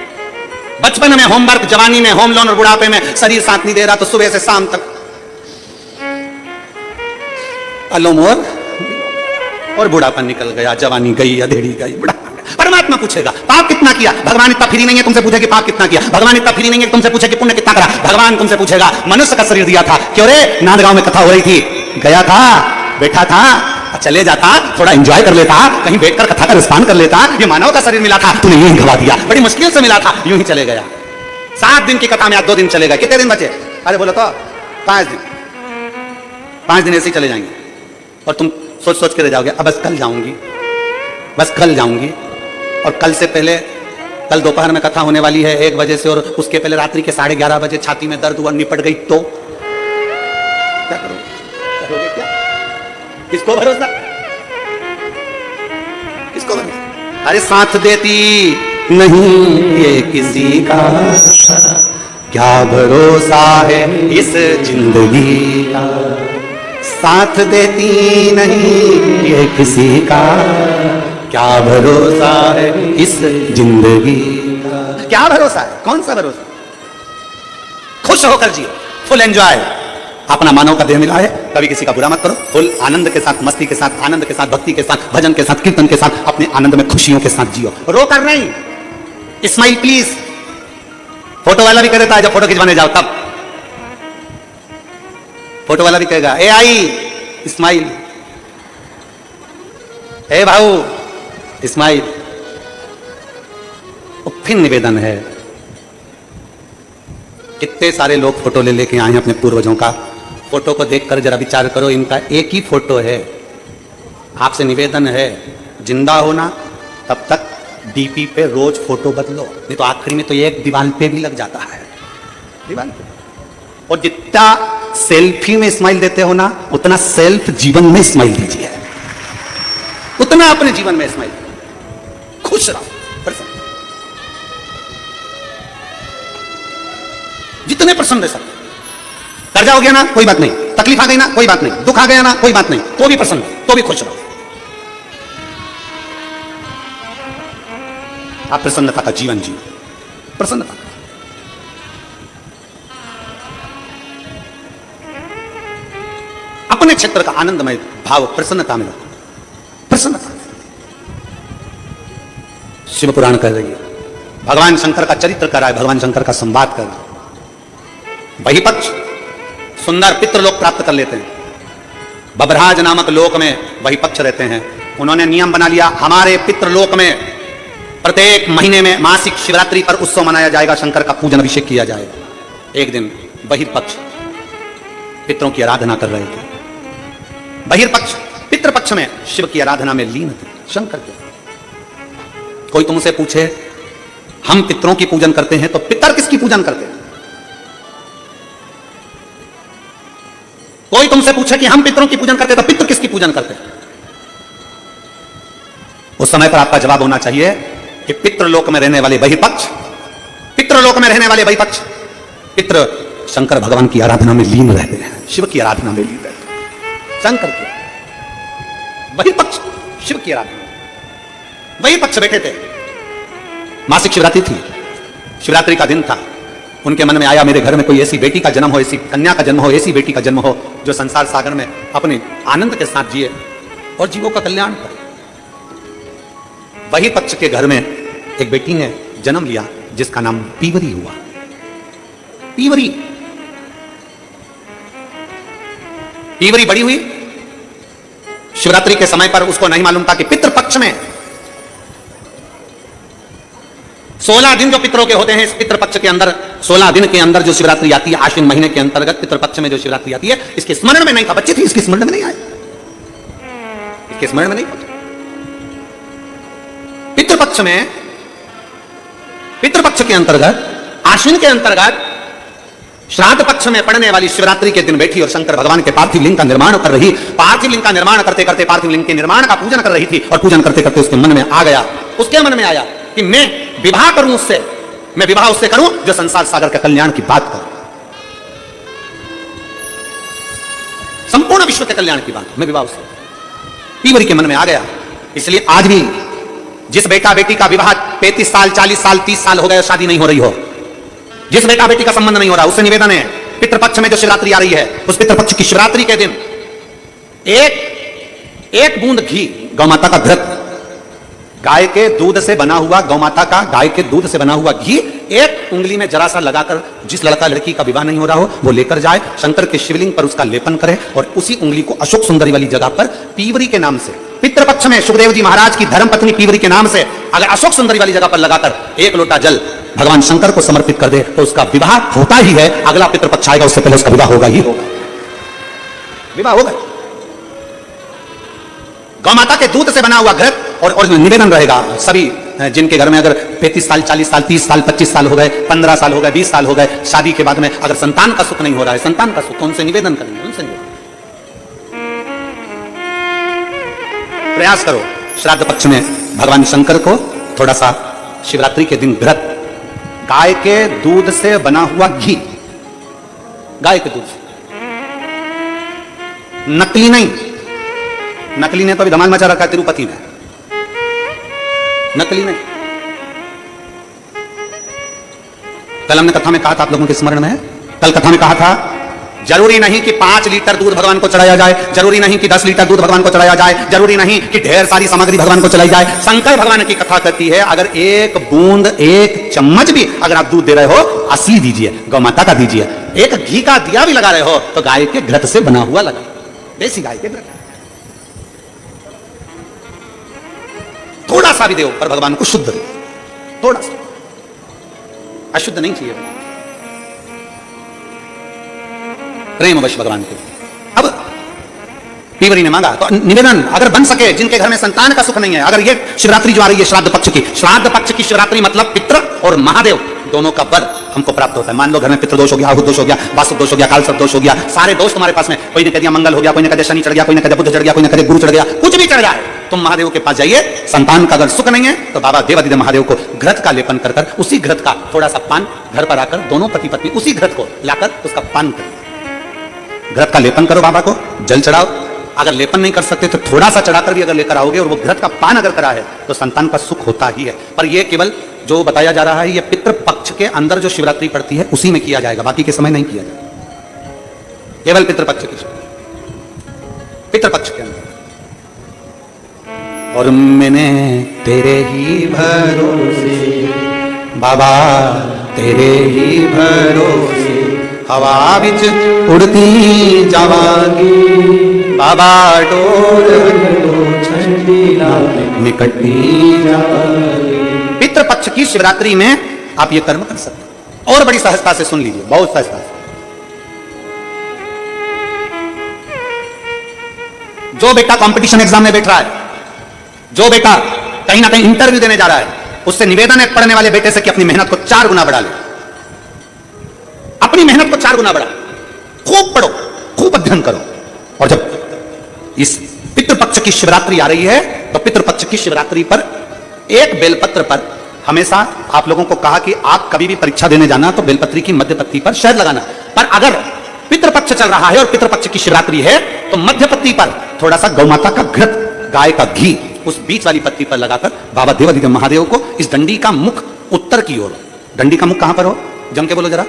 बचपन में होमवर्क, जवानी में होम लोन, और बुढ़ापे में शरीर साथ नहीं दे रहा तो सुबह से शाम तक अलोम और बुढ़ापा निकल गया, जवानी गई, अधेड़ी गई, बुढ़ापा गया। परमात्मा पूछेगा पाप कितना किया, भगवान इतना फ्री नहीं है तुमसे पूछे कि पाप कितना किया, भगवान इतना फ्री नहीं है तुमसे पूछे कि पुण्य कितना करा। भगवान तुमसे पूछेगा मनुष्य का शरीर दिया था, क्यों रे नांदगांव में कथा हो रही थी, गया था, बैठा था, चले जाता, थोड़ा एंजॉय कर लेता, कहीं बैठकर कथा का रिस्पॉन्ड कर लेता, ये मानव का शरीर मिला था, तूने यूं ही गवा दिया, बड़ी मुश्किल से मिला था, यूं ही चले गया। 7 दिन की कथा में आज 2 दिन चले गए, कितने दिन बचे? अरे बोलो तो 5 दिन, 5 दिन ऐसे ही चले जाएंगे, और तुम सोच के रह जाओगे अब बस कल जाऊंगी, और कल से पहले, कल दोपहर में कथा होने वाली है 1 बजे से, और उसके पहले रात्रि के 11:30 बजे छाती में दर्द हुआ, निपट गई तो क्या करोगे? क्या? किसको भरोसा? अरे साथ देती नहीं ये किसी का, क्या भरोसा है इस जिंदगी का, साथ देती नहीं ये किसी का, क्या भरोसा है इस जिंदगी का। क्या भरोसा है, कौन सा भरोसा? खुश होकर जियो, फुल एंजॉय। अपना मानव का देह मिला है, कभी किसी का बुरा मत करो। फुल आनंद के साथ, मस्ती के साथ, आनंद के साथ, भक्ति के साथ, भजन के साथ, कीर्तन के साथ, अपने आनंद में खुशियों के साथ जियो, रोकर नहीं। Smile please. फोटो वाला भी कह देता है जब फोटो खिंचवाने जाओ तब, फोटो वाला भी कहेगा ए आई स्माइल, ए भाऊ स्माइल। फिर निवेदन है, कितने सारे लोग फोटो ले लेके आए हैं अपने पूर्वजों का। फोटो को देखकर जरा विचार करो, इनका एक ही फोटो है। आपसे निवेदन है, जिंदा होना तब तक डीपी पे रोज फोटो बदलो, नहीं तो आखिरी में तो ये एक दीवार पे भी लग जाता है, दीवार पे। और जितना सेल्फी में स्माइल देते हो ना, उतना सेल्फ जीवन में स्माइल दीजिए, उतना अपने जीवन में स्माइल। खुश रहो, प्रसन्न, जितने प्रसन्न रह सकते। कर्जा हो गया ना, कोई बात नहीं। तकलीफ आ गई ना, कोई बात नहीं। दुख आ गया ना, कोई बात नहीं। तो भी प्रसन्न, तो भी खुश रहो। आप प्रसन्नता का जीवन जियो, प्रसन्नता। अपने क्षेत्र का आनंदमय भाव प्रसन्नता में रखो, प्रसन्नता। शिव पुराण कह रही है, भगवान शंकर का चरित्र कर रहा है, भगवान शंकर का संवाद कर रहा है। वही पक्ष सुंदर पितृलोक प्राप्त कर लेते हैं। बबराज नामक लोक में वही पक्ष रहते हैं। उन्होंने नियम बना लिया, हमारे पितृलोक में प्रत्येक महीने में मासिक शिवरात्रि पर उत्सव मनाया जाएगा, शंकर का पूजन अभिषेक किया जाएगा। एक दिन बहिर्पक्ष पितरों की आराधना कर रहे थे। बहिर्पक्ष पितृपक्ष में शिव की आराधना में लीन थे, शंकर के। कोई तुमसे पूछे हम पितरों की पूजन करते हैं तो पितर किसकी पूजन करते हैं? कोई तुमसे पूछे कि हम पितरों की पूजन करते हैं तो पितृ किसकी पूजन करते हैं? उस समय पर आपका जवाब होना चाहिए कि पितृलोक में रहने वाले बहिर्पक्ष, पितृलोक में रहने वाले बहिर्पक्ष पितृ शंकर भगवान की आराधना में लीन रहते हैं, शिव की आराधना में लीन रहते हैं। शंकर की बहिर्पक्ष शिव की आराधना, बहिर्पक्ष बैठे थे। मासिक शिवरात्रि थी, शिवरात्रि का दिन था। उनके मन में आया मेरे घर में कोई ऐसी बेटी का जन्म हो, ऐसी कन्या का जन्म हो, ऐसी बेटी का जन्म हो जो संसार सागर में अपने आनंद के साथ जिए और जीवों का कल्याण करे। वही पक्ष के घर में एक बेटी ने जन्म लिया जिसका नाम पीवरी हुआ। पीवरी, पीवरी बड़ी हुई। शिवरात्रि के समय पर उसको नहीं मालूम था कि पितृपक्ष में 16 दिन जो पितरों के होते हैं, इस पितृपक्ष के अंदर 16 दिन के अंदर जो शिवरात्रि आती है, आश्विन महीने के अंतर्गत पितृपक्ष में जो शिवरात्रि आती है, इसके स्मरण में नहीं था। बच्ची थी, इसके स्मरण में नहीं आए, इसके स्मरण में नहीं पहुंचे। पितृपक्ष में, पितृपक्ष के अंतर्गत, आश्विन के अंतर्गत श्राद्ध पक्ष में पड़ने वाली शिवरात्रि के दिन बैठी और शंकर भगवान के पार्थिव लिंग का निर्माण कर रही। पार्थिव लिंग का निर्माण करते करते पार्थिव लिंग के निर्माण का पूजन कर रही थी और पूजन करते करते उसके मन में आ गया, उसके मन में आया कि मैं विवाह करूं उससे, मैं विवाह उससे करूं जो संसार सागर के कल्याण की बात करे, संपूर्ण विश्व के कल्याण की बात, मैं विवाह उससे। पीवरी के मन में आ गया। इसलिए आज भी जिस बेटा बेटी का विवाह 35 साल, 40 साल, 30 साल हो गए, शादी नहीं हो रही हो, जिस बेटा बेटी का संबंध नहीं हो रहा, उससे निवेदन है, पितृपक्ष में जो शिवरात्रि आ रही है, उस पितृपक्ष की शिवरात्रि के दिन एक बूंद घी, गौमाता का घृत, गाय के दूध से बना हुआ, गौमाता का गाय के दूध से बना हुआ घी एक उंगली में जरा सा लगाकर जिस लड़का लड़की का विवाह नहीं हो रहा हो वो लेकर जाए, शंकर के शिवलिंग पर उसका लेपन करे और उसी उंगली को अशोक सुंदरी वाली जगह पर पीवरी के नाम से, पितृपक्ष में सुखदेव जी महाराज की धर्मपत्नी पीवरी के नाम से अगर अशोक सुंदरी वाली जगह पर लगाकर एक लोटा जल भगवान शंकर को समर्पित कर दे तो उसका विवाह होता ही है। अगला पितृपक्ष आएगा उससे पहले उसका विवाह होगा ही होगा, विवाह होगा। गौमाता के दूध से बना हुआ घृत और निवेदन रहेगा सभी जिनके घर में अगर 35 साल, 40 साल, 30 साल, 25 साल हो गए, 15 साल हो गए, 20 साल हो गए, शादी के बाद में अगर संतान का सुख नहीं हो रहा है, संतान का सुख, तो उनसे निवेदन करेंगे, उनसे प्रयास करो श्राद्ध पक्ष में भगवान शंकर को थोड़ा सा शिवरात्रि के दिन घृत, गाय के दूध से बना हुआ घी, गाय के दूध से, नकली नहीं, नकली ने तो अभी धमाल मचा रखा है तिरुपति में, नकली नहीं, कल हमने कथा में कहा था, आप लोगों के स्मरण में है? कल कथा में कहा था जरूरी नहीं कि 5 लीटर दूध भगवान को चढ़ाया जाए, जरूरी नहीं कि 10 लीटर दूध भगवान को चढ़ाया जाए, जरूरी नहीं कि ढेर सारी सामग्री भगवान को चढ़ाई जाए। शंकर भगवान की कथा कहती है अगर एक बूंद, एक चम्मच भी अगर आप दूध दे रहे हो, असली दीजिए, गौ माता का दीजिए। एक घी का दिया भी लगा रहे हो तो गाय के घृत से बना हुआ लगा, देसी गाय के घृत। थोड़ा सा भी दो पर भगवान को शुद्ध दो, थोड़ा सा, अशुद्ध नहीं चाहिए, प्रेमवश भगवान को। अब पीवरी ने मांगा तो निवेदन अगर बन सके, जिनके घर में संतान का सुख नहीं है, अगर ये शिवरात्रि जो आ रही है श्राद्ध पक्ष की शिवरात्रि मतलब पितृ और महादेव दोनों का वर हमको प्राप्त होता है। मान लो घर में पितृ दोष हो गया, आहुत दोष हो गया, वास्तु दोष हो गया, काल सर्प दोष हो गया, सारे दोष तुम्हारे पास में, कोई ने कह दिया मंगल हो गया, कोई ने कह दिया शनि चढ़ गया, कोई ने कह दिया बुध चढ़ गया, कोई ने कह दिया गुरु चढ़ गया, कुछ भी चढ़ जाए, तुम महादेव के पास जाइए। संतान का अगर सुख नहीं है तो बाबा देवादिदेव महादेव को घृत का लेपन कर उसी घृत का थोड़ा सा पान घर पर आकर दोनों पति पत्नी उसी घृत को लाकर उसका पान करो, घृत का लेपन करो, बाबा को जल चढ़ाओ। अगर लेपन नहीं कर सकते तो थोड़ा सा चढ़ाकर भी अगर लेकर आओगे और वो घृत का पान अगर करा है तो संतान का सुख होता ही है। पर यह केवल जो बताया जा रहा है ये पितृ पक्ष के अंदर जो शिवरात्रि पड़ती है उसी में किया जाएगा, बाकी के समय नहीं किया जाएगा, केवल पितृपक्ष की, पितृपक्ष के अंदर। और मैंने तेरे ही भरोसे बाबा, तेरे ही भरोसे हवा बिच उड़ती जावांगी बाबा, डोर निकटती जावांगी। पितृपक्ष की शिवरात्रि में आप ये कर्म कर सकते हैं। और बड़ी सहजता से सुन लीजिए, बहुत सहजता से। जो बेटा कंपटीशन एग्जाम में बैठ रहा है, जो बेटा कहीं ना कहीं इंटरव्यू देने जा रहा है, उससे निवेदन है पढ़ने वाले बेटे से कि अपनी मेहनत को 4 गुना बढ़ा ले, अपनी मेहनत को 4 गुना बढ़ा, खूब पढ़ो, खूब अध्ययन करो। और जब इस पितृपक्ष की शिवरात्रि आ रही है तो पितृपक्ष की शिवरात्रि पर एक बेलपत्र पर, हमेशा आप लोगों को कहा कि आप कभी भी परीक्षा देने जाना तो बेलपत्री की मध्य पत्ती पर शहद लगाना, पर अगर पितृपक्ष चल रहा है और पितृपक्ष की शिवरात्रि है तो मध्य पत्ती पर थोड़ा सा गौमाता का घृत, गाय का घी उस बीच वाली पत्ती पर लगाकर बाबा देवादिदेव महादेव को इस डंडी का मुख उत्तर की ओर, डंडी का मुख कहां पर हो, जम के बोलो जरा,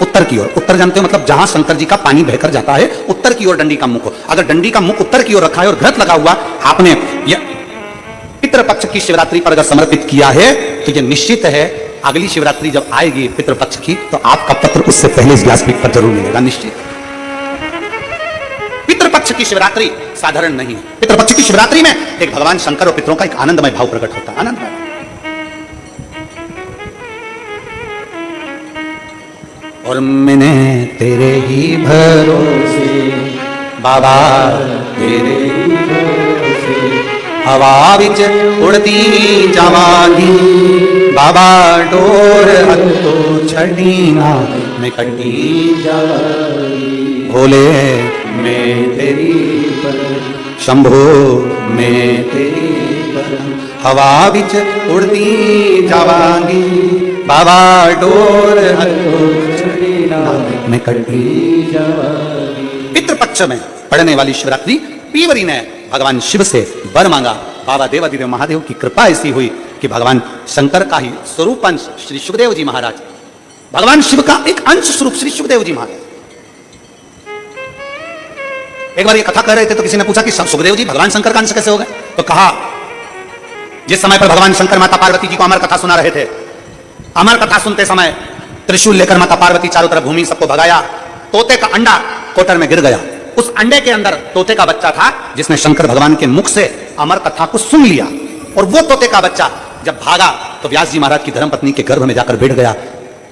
उत्तर की ओर। उत्तर जानते हो मतलब जहां शंकर जी का पानी बहकर जाता है, उत्तर की ओर डंडी का मुख हो। अगर डंडी का मुख उत्तर की ओर रखा है और घृत लगा हुआ आपने पितृपक्ष की शिवरात्रि पर अगर समर्पित किया है तो यह निश्चित है अगली शिवरात्रि जब आएगी पितृपक्ष की तो आपका पत्र उससे पहले इस व्यासपीठ पर जरूर मिलेगा, निश्चित। पितृपक्ष की शिवरात्रि साधारण नहीं है। पितृपक्ष की शिवरात्रि में एक भगवान शंकर और पितरों का एक आनंदमय भाव प्रकट होता है, आनंदमय। और मैंने तेरे ही भरोसे बाबा, तेरे ही भरोसे हवा बिच उड़ती जावांगी बाबा, डोर हत्तो छड़ीना में कटी जावांगी। भोले मैं तेरी पर, शंभो मैं तेरी पर, हवा बिच उड़ती जावांगी बाबा, डोर हत्तो छड़ीना में कटी जावांगी। पितृपक्ष में पढ़ने वाली शिवरात्रि पीवरी ने भगवान शिव से वर मांगा। बाबा देवादिदेव महादेव की कृपा ऐसी हुई कि भगवान शंकर का ही स्वरूप अंश श्री सुखदेव जी महाराज, भगवान शिव का एक अंश स्वरूप श्री सुखदेव जी महाराज। एक बार ये कथा कह रहे थे तो किसी ने पूछा कि सुखदेव जी भगवान शंकर का अंश कैसे हो गए? तो कहा जिस समय पर भगवान शंकर माता पार्वती जी को अमर कथा सुना रहे थे, अमर कथा सुनते समय त्रिशूल लेकर माता पार्वती चारों तरफ घूमी, सबको भगाया, तोते का अंडा कोटर में गिर गया। उस अंडे के अंदर तोते का बच्चा था जिसने शंकर भगवान के मुख से अमर कथा को सुन लिया। और वो तोते का बच्चा जब भागा तो व्यास जी महाराज की धर्मपत्नी के गर्भ में जाकर बैठ गया।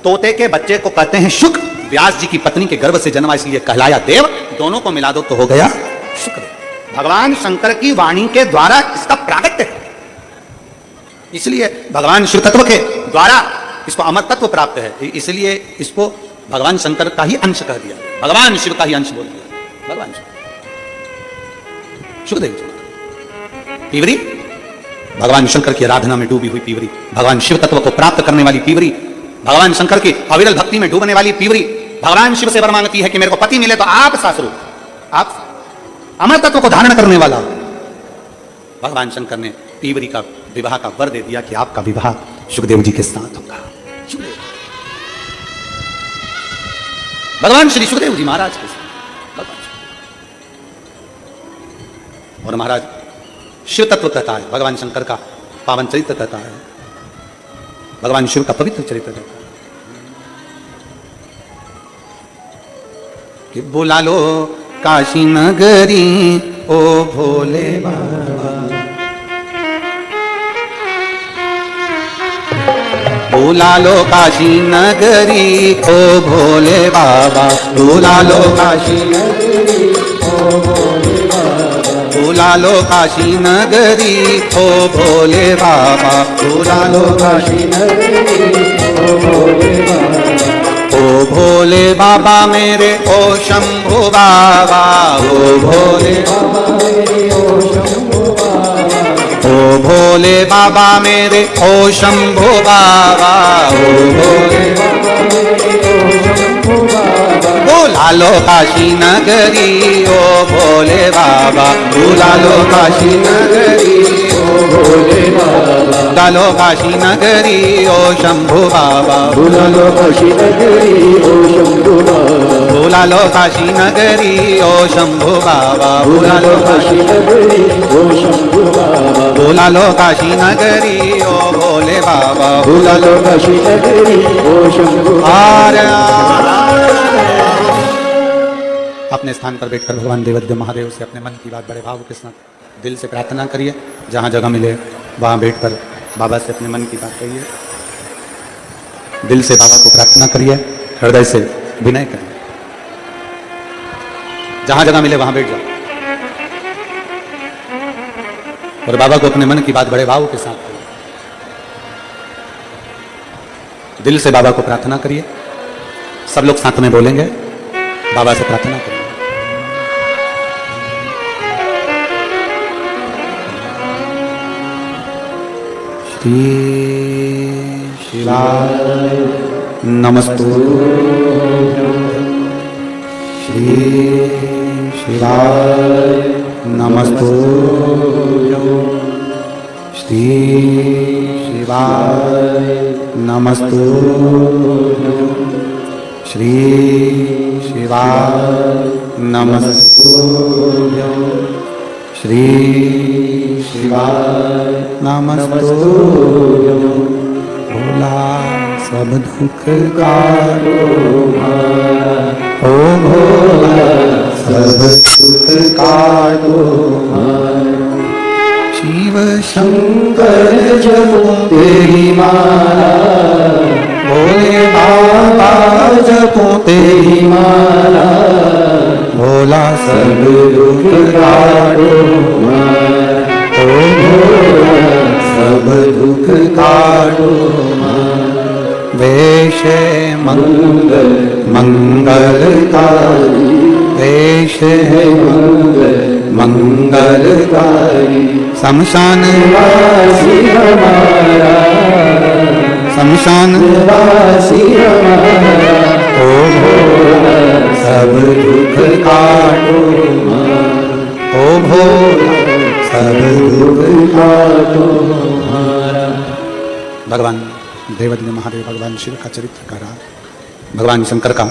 तोते के बच्चे को कहते हैं शुक, व्यास जी की पत्नी के गर्भ से जन्मा इसलिए कहलाया देव। दोनों को मिला दो तो हो गया शुक्र। भगवान शंकर की वाणी के द्वारा इसका प्रागट्य है, इसलिए भगवान शिव तत्व के द्वारा इसको अमर तत्व प्राप्त है, इसलिए इसको भगवान शंकर का ही अंश कह दिया, भगवान शिव का ही अंश बोल दिया। भगवान सुखदेव जी पीवरी, भगवान शंकर की आराधना में डूबी हुई पीवरी, भगवान शिव तत्व को प्राप्त करने वाली पीवरी, भगवान शंकर की अविरल भक्ति में डूबने वाली पीवरी भगवान शिव से वर मांगती है कि मेरे को पति मिले तो आप सासरू, आप अमर तत्व को धारण करने वाला। भगवान शंकर ने पीवरी का विवाह का वर दे दिया कि आपका विवाह सुखदेव जी के साथ होगा। भगवान श्री सुखदेव जी महाराज के साथ। और महाराज शिव तत्व कहता है, भगवान शंकर का पावन चरित्र कहता है, भगवान शिव का पवित्र चरित्र कहता है कि बुला लो काशी नगरी ओ भोले बाबा, बुला लो काशी नगरी ओ भोले बाबा, बुला लो काशी नगरी ओ भोले बाबा, बुला लो काशी नगरी ओ भोले बाबा, बुला लो काशी नगरी ओ भोले बाबा, ओ भोले बाबा मेरे ओ शंभु बाबा, ओ भोले बाबा मेरे ओ शंभु बाबा, ओ भोले बाबा मेरे ओ शंभु बाबा, ओ भोले बाबा मेरे ओ शंभु बाबा, बुला लो काशी नगरी ओ भोले बाबा, बुला लो काशी नगरी ओ भोले बाबा, बुला लो काशी नगरी ओ शंभु बाबा, बुला लो काशी नगरी ओ शंभु बाबा, बुला लो काशी नगरी ओ शंभु बाबा, बुला लो काशी नगरी ओ शंभु बाबा, बुला लो काशी नगरी ओ भोले बाबा, बुला लो काशी नगरी ओ शंभु आर्य। अपने स्थान पर बैठकर भगवान देवदेव महादेव से अपने मन की बात बड़े भाव के साथ दिल से प्रार्थना करिए। जहाँ जगह मिले वहाँ बैठकर बाबा से अपने मन की बात कहिए, दिल से बाबा को प्रार्थना करिए, हृदय से विनय करिए। जहाँ जगह मिले वहाँ बैठ जाओ और बाबा को अपने मन की बात बड़े भाव के साथ करिए। दिल से बाबा को प्रार्थना करिए। सब लोग साथ में बोलेंगे, बाबा से प्रार्थना करिए। श्री शिवाय नमस्तुभ्यं, श्री शिवाय नमस्तुभ्यं, श्री शिवाय नमस्तुभ्यं, श्री शिवाय नमस्तुभ्यं, श्री शिवाय नमस्तुभ्यं, भोला सब दुख काटो हमारा, ओ भोला सब सुख काटो हमारा, शिव शंकर जपो तेरी माला, भोले बाबा जपो तेरी माला, भोला सब दुख काटो हमारा, ओ भोला सब दुख काटो हमारा, वेश मंगल मंगलकारी, वेश मंगलकारी, शमशान वासी हमारा, शमशान वासी हमारा, ओ भोला सब दुख काटो हमारा, ओ भोला सब दुख काटो हमारा। भगवान देवदेव महादेव भगवान शिव का चरित्र कर रहा, भगवान शंकर का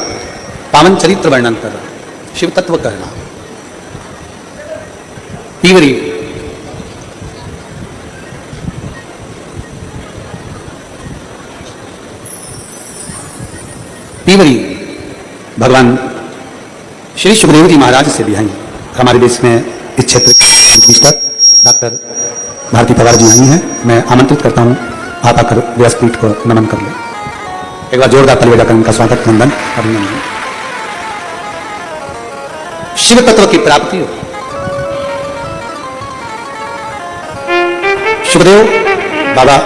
पावन चरित्र वर्णन कर रहा, शिव तत्व कर रहा। तीवरी तीवरी भगवान श्री सुखदेव जी महाराज से भी आई। हमारे देश में इस क्षेत्र के मिनिस्टर डॉक्टर भारती पवार जी आई हैं। मैं आमंत्रित करता हूं आप आकर व्यासपीठ को नमन कर ले। एक बार जोरदार ताली बजाकर उनका स्वागत, वंदन, अभिनंदन। शिव तत्व की प्राप्ति हो। सुखदेव बाबा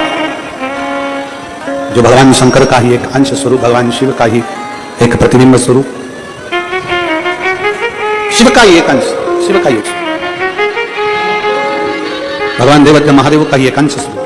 जो भगवान शंकर का ही एक अंश स्वरूप, भगवान शिव का ही एक प्रतिबिंब स्वरूप, शिव का ही एक अंश, शिव का ही एक भगवान देवदेव महादेव का ही एक अंश स्वरूप।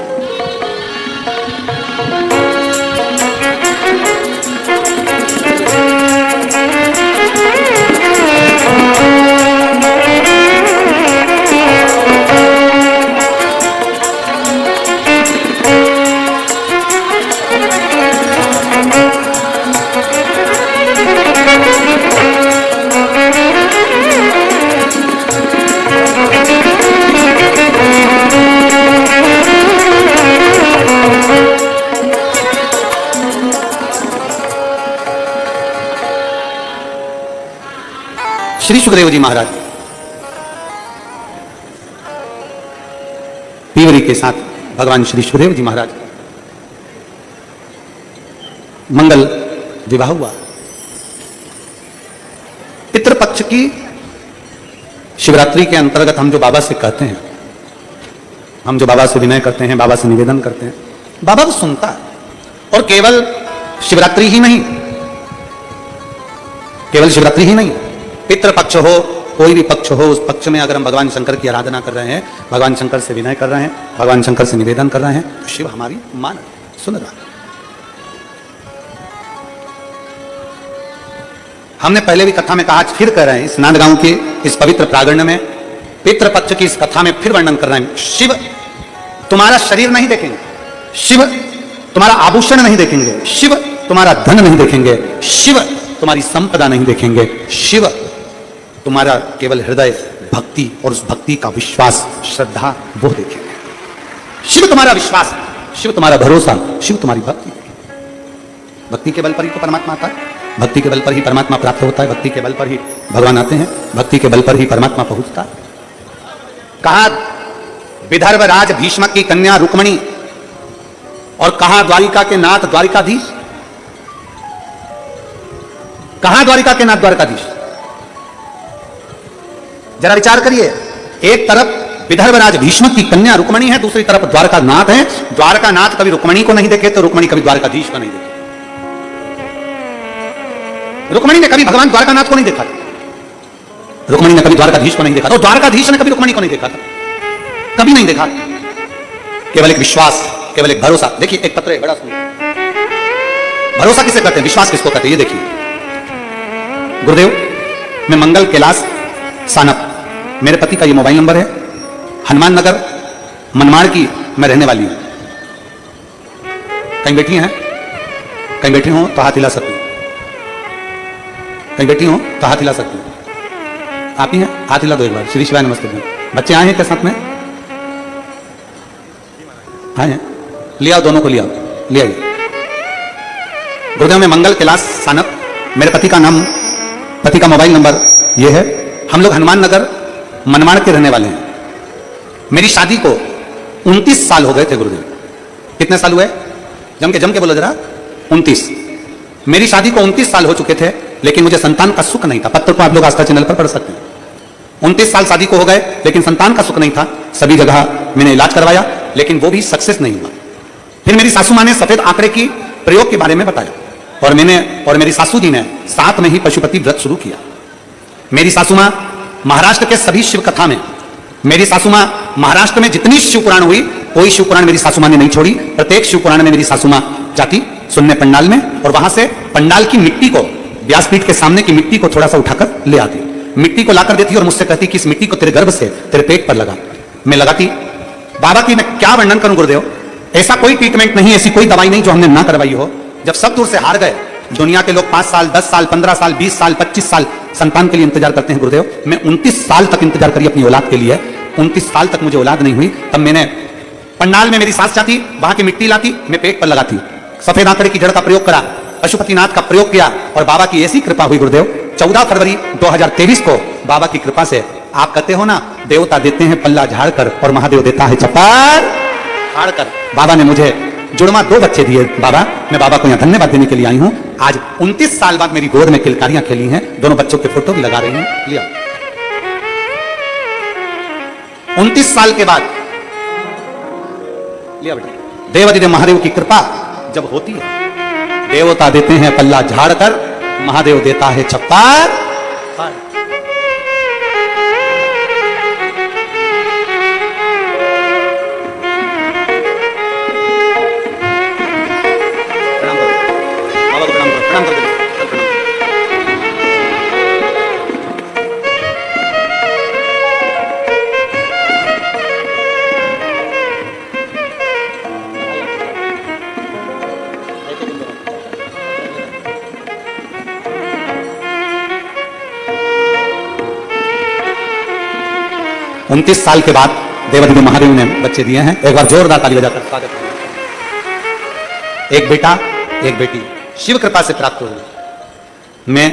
श्री सुखदेव जी महाराज पीवरी के साथ भगवान श्री सुखदेव जी महाराज मंगल विवाह हुआ। पितृपक्ष की शिवरात्रि के अंतर्गत हम जो बाबा से कहते हैं, हम जो बाबा से विनय करते हैं, बाबा से निवेदन करते हैं, बाबा वो सुनता है। और केवल शिवरात्रि ही नहीं, केवल शिवरात्रि ही नहीं, पितृपक्ष हो, कोई भी पक्ष हो, उस पक्ष में अगर हम भगवान शंकर की आराधना कर रहे हैं, भगवान शंकर से विनय कर रहे हैं, भगवान शंकर से निवेदन कर रहे हैं, तो शिव हमारी मान सुन रहा है। हमने पहले भी कथा में कहा, आज फिर कह रहे हैं, इस नांदगांव के इस पवित्र प्रांगण में पितृपक्ष की इस कथा में फिर वर्णन कर रहे हैं। शिव तुम्हारा शरीर नहीं देखेंगे, शिव तुम्हारा आभूषण नहीं देखेंगे, शिव तुम्हारा धन नहीं देखेंगे, शिव तुम्हारी संपदा नहीं देखेंगे, शिव तुम्हारा केवल हृदय भक्ति और उस भक्ति का विश्वास, श्रद्धा, वो देखेंगे। शिव तुम्हारा विश्वास, शिव तुम्हारा भरोसा, शिव तुम्हारी भक्ति। भक्ति के बल पर ही तो परमात्मा आता है, भक्ति के बल पर ही परमात्मा प्राप्त होता है, भक्ति के बल पर ही भगवान आते हैं, भक्ति के बल पर ही परमात्मा पहुंचता है। कहा विदर्भ राज भीष्मक की कन्या रुक्मणी, और कहा द्वारिका के नाथ द्वारिकाधीश, कहा द्वारिका के नाथ द्वारकाधीश। जरा विचार करिए, एक तरफ विदर्भ राज भीष्मक की कन्या रुक्मणी है, दूसरी तरफ द्वारका नाथ है। द्वारका नाथ कभी रुक्मणी को नहीं देखे तो रुक्मणी कभी द्वारकाधीश को नहीं देखे। रुक्मणी ने कभी भगवान द्वारकानाथ को नहीं देखा था, रुक्मणी ने कभी द्वारकाधीश को नहीं देखा था, और द्वारकाधीश ने कभी रुक्मणी को नहीं देखा था, कभी नहीं देखा। केवल एक विश्वास, केवल एक भरोसा। देखिए एक पत्र है बड़ा सुंदर। भरोसा किसे कहते हैं, विश्वास किसको कहते हैं, ये देखिए। गुरुदेव, मैं मंगल कैलाश सानप, मेरे पति का ये मोबाइल नंबर है, हनुमान नगर मनमाड़ की मैं रहने वाली हूं। कहीं बैठी हैं, कहीं बैठी हो तो हाथ हिला सकती हूं, कहीं बैठी हो तो हाथ हिला सकती हूं। आप ही हैं, हाथ हिला दो एक बार। श्री शिवाय नमस्ते। बच्चे आए हैं क्या साथ में? आए हैं, ले आओ, दोनों को ले आओ, ले आइए। गुरुदेव में मंगल कैलाश सानप, मेरे पति का नाम, पति का मोबाइल नंबर ये है। हम लोग हनुमान नगर मनमाड़ के रहने वाले हैं। मेरी शादी को 29 साल हो गए थे गुरुदेव। कितने साल हुए? जम के बोलो जरा। 29। मेरी शादी को 29 साल हो चुके थे, लेकिन मुझे संतान का सुख नहीं था। पत्र को आप लोग आस्था चैनल पर पढ़ सकते हैं। 29 साल शादी को हो गए, लेकिन संतान का सुख नहीं था। सभी जगह मैंने इलाज करवाया, लेकिन वो भी सक्सेस नहीं हुआ। फिर मेरी सासू मां ने सफेद आंकड़े की प्रयोग के बारे में बताया, और मैंने और मेरी सासू जी ने साथ में ही पशुपति व्रत शुरू किया। मेरी सासू मां महाराष्ट्र के सभी शिव कथा में, मेरी सासू मां महाराष्ट्र में जितनी शिव पुराण हुई, कोई शिव पुराण मेरी सासू मां ने नहीं छोड़ी। प्रत्येक शिव पुराण में मेरी सासू मां जाती सुनने पंडाल में, और वहां से पंडाल की मिट्टी को, व्यासपीठ के सामने की मिट्टी को थोड़ा सा उठाकर ले आती, मिट्टी को लाकर देती और मुझसे कहती कि इस मिट्टी को तेरे गर्भ से तेरे पेट पर लगा। मैं लगाती। बाबा की मैं क्या वर्णन करूं गुरुदेव, ऐसा कोई ट्रीटमेंट नहीं, ऐसी कोई दवाई नहीं जो हमने ना करवाई हो। जब सब दूर से हार गए, दुनिया के लोग 5 साल, 10 साल, 15 साल, 20 साल, 25 साल संतान के लिए इंतजार करते हैं गुरुदेव, मैं 29 साल तक इंतजार करी अपनी औलाद के लिए। 29 साल तक मुझे औलाद नहीं हुई। तब मैंने पंडाल में मेरी सास जाती, वहां की मिट्टी लाती, मैं पेट पर लगाती, सफेद आंकड़े की जड़ का प्रयोग करा, पशुपतिनाथ का प्रयोग किया, और बाबा की ऐसी कृपा हुई गुरुदेव। 14 फरवरी 2023 को बाबा की कृपा से, आप कहते हो ना, देवता देते हैं पल्ला झाड़कर और महादेव देता है चप्पल फाड़कर। बाबा ने मुझे जुड़वा 2 बच्चे दिए। बाबा, मैं बाबा को यहां धन्यवाद देने के लिए आई हूं। आज 29 साल बाद मेरी गोद में किलकारियां खेली हैं। दोनों बच्चों के फोटो भी लगा रही हूं। लिया 29 साल के बाद लिया बेटा। देवाधिदेव महादेव की कृपा जब होती है, देवता देते हैं पल्ला झाड़कर, महादेव देता है चप्पल। उनतीस साल के बाद देवाधिदेव महादेव ने बच्चे दिए हैं। एक बार जोरदार ताली बजाकर स्वागत करें। एक बेटा, एक बेटी, शिव कृपा से प्राप्त हुई। मैं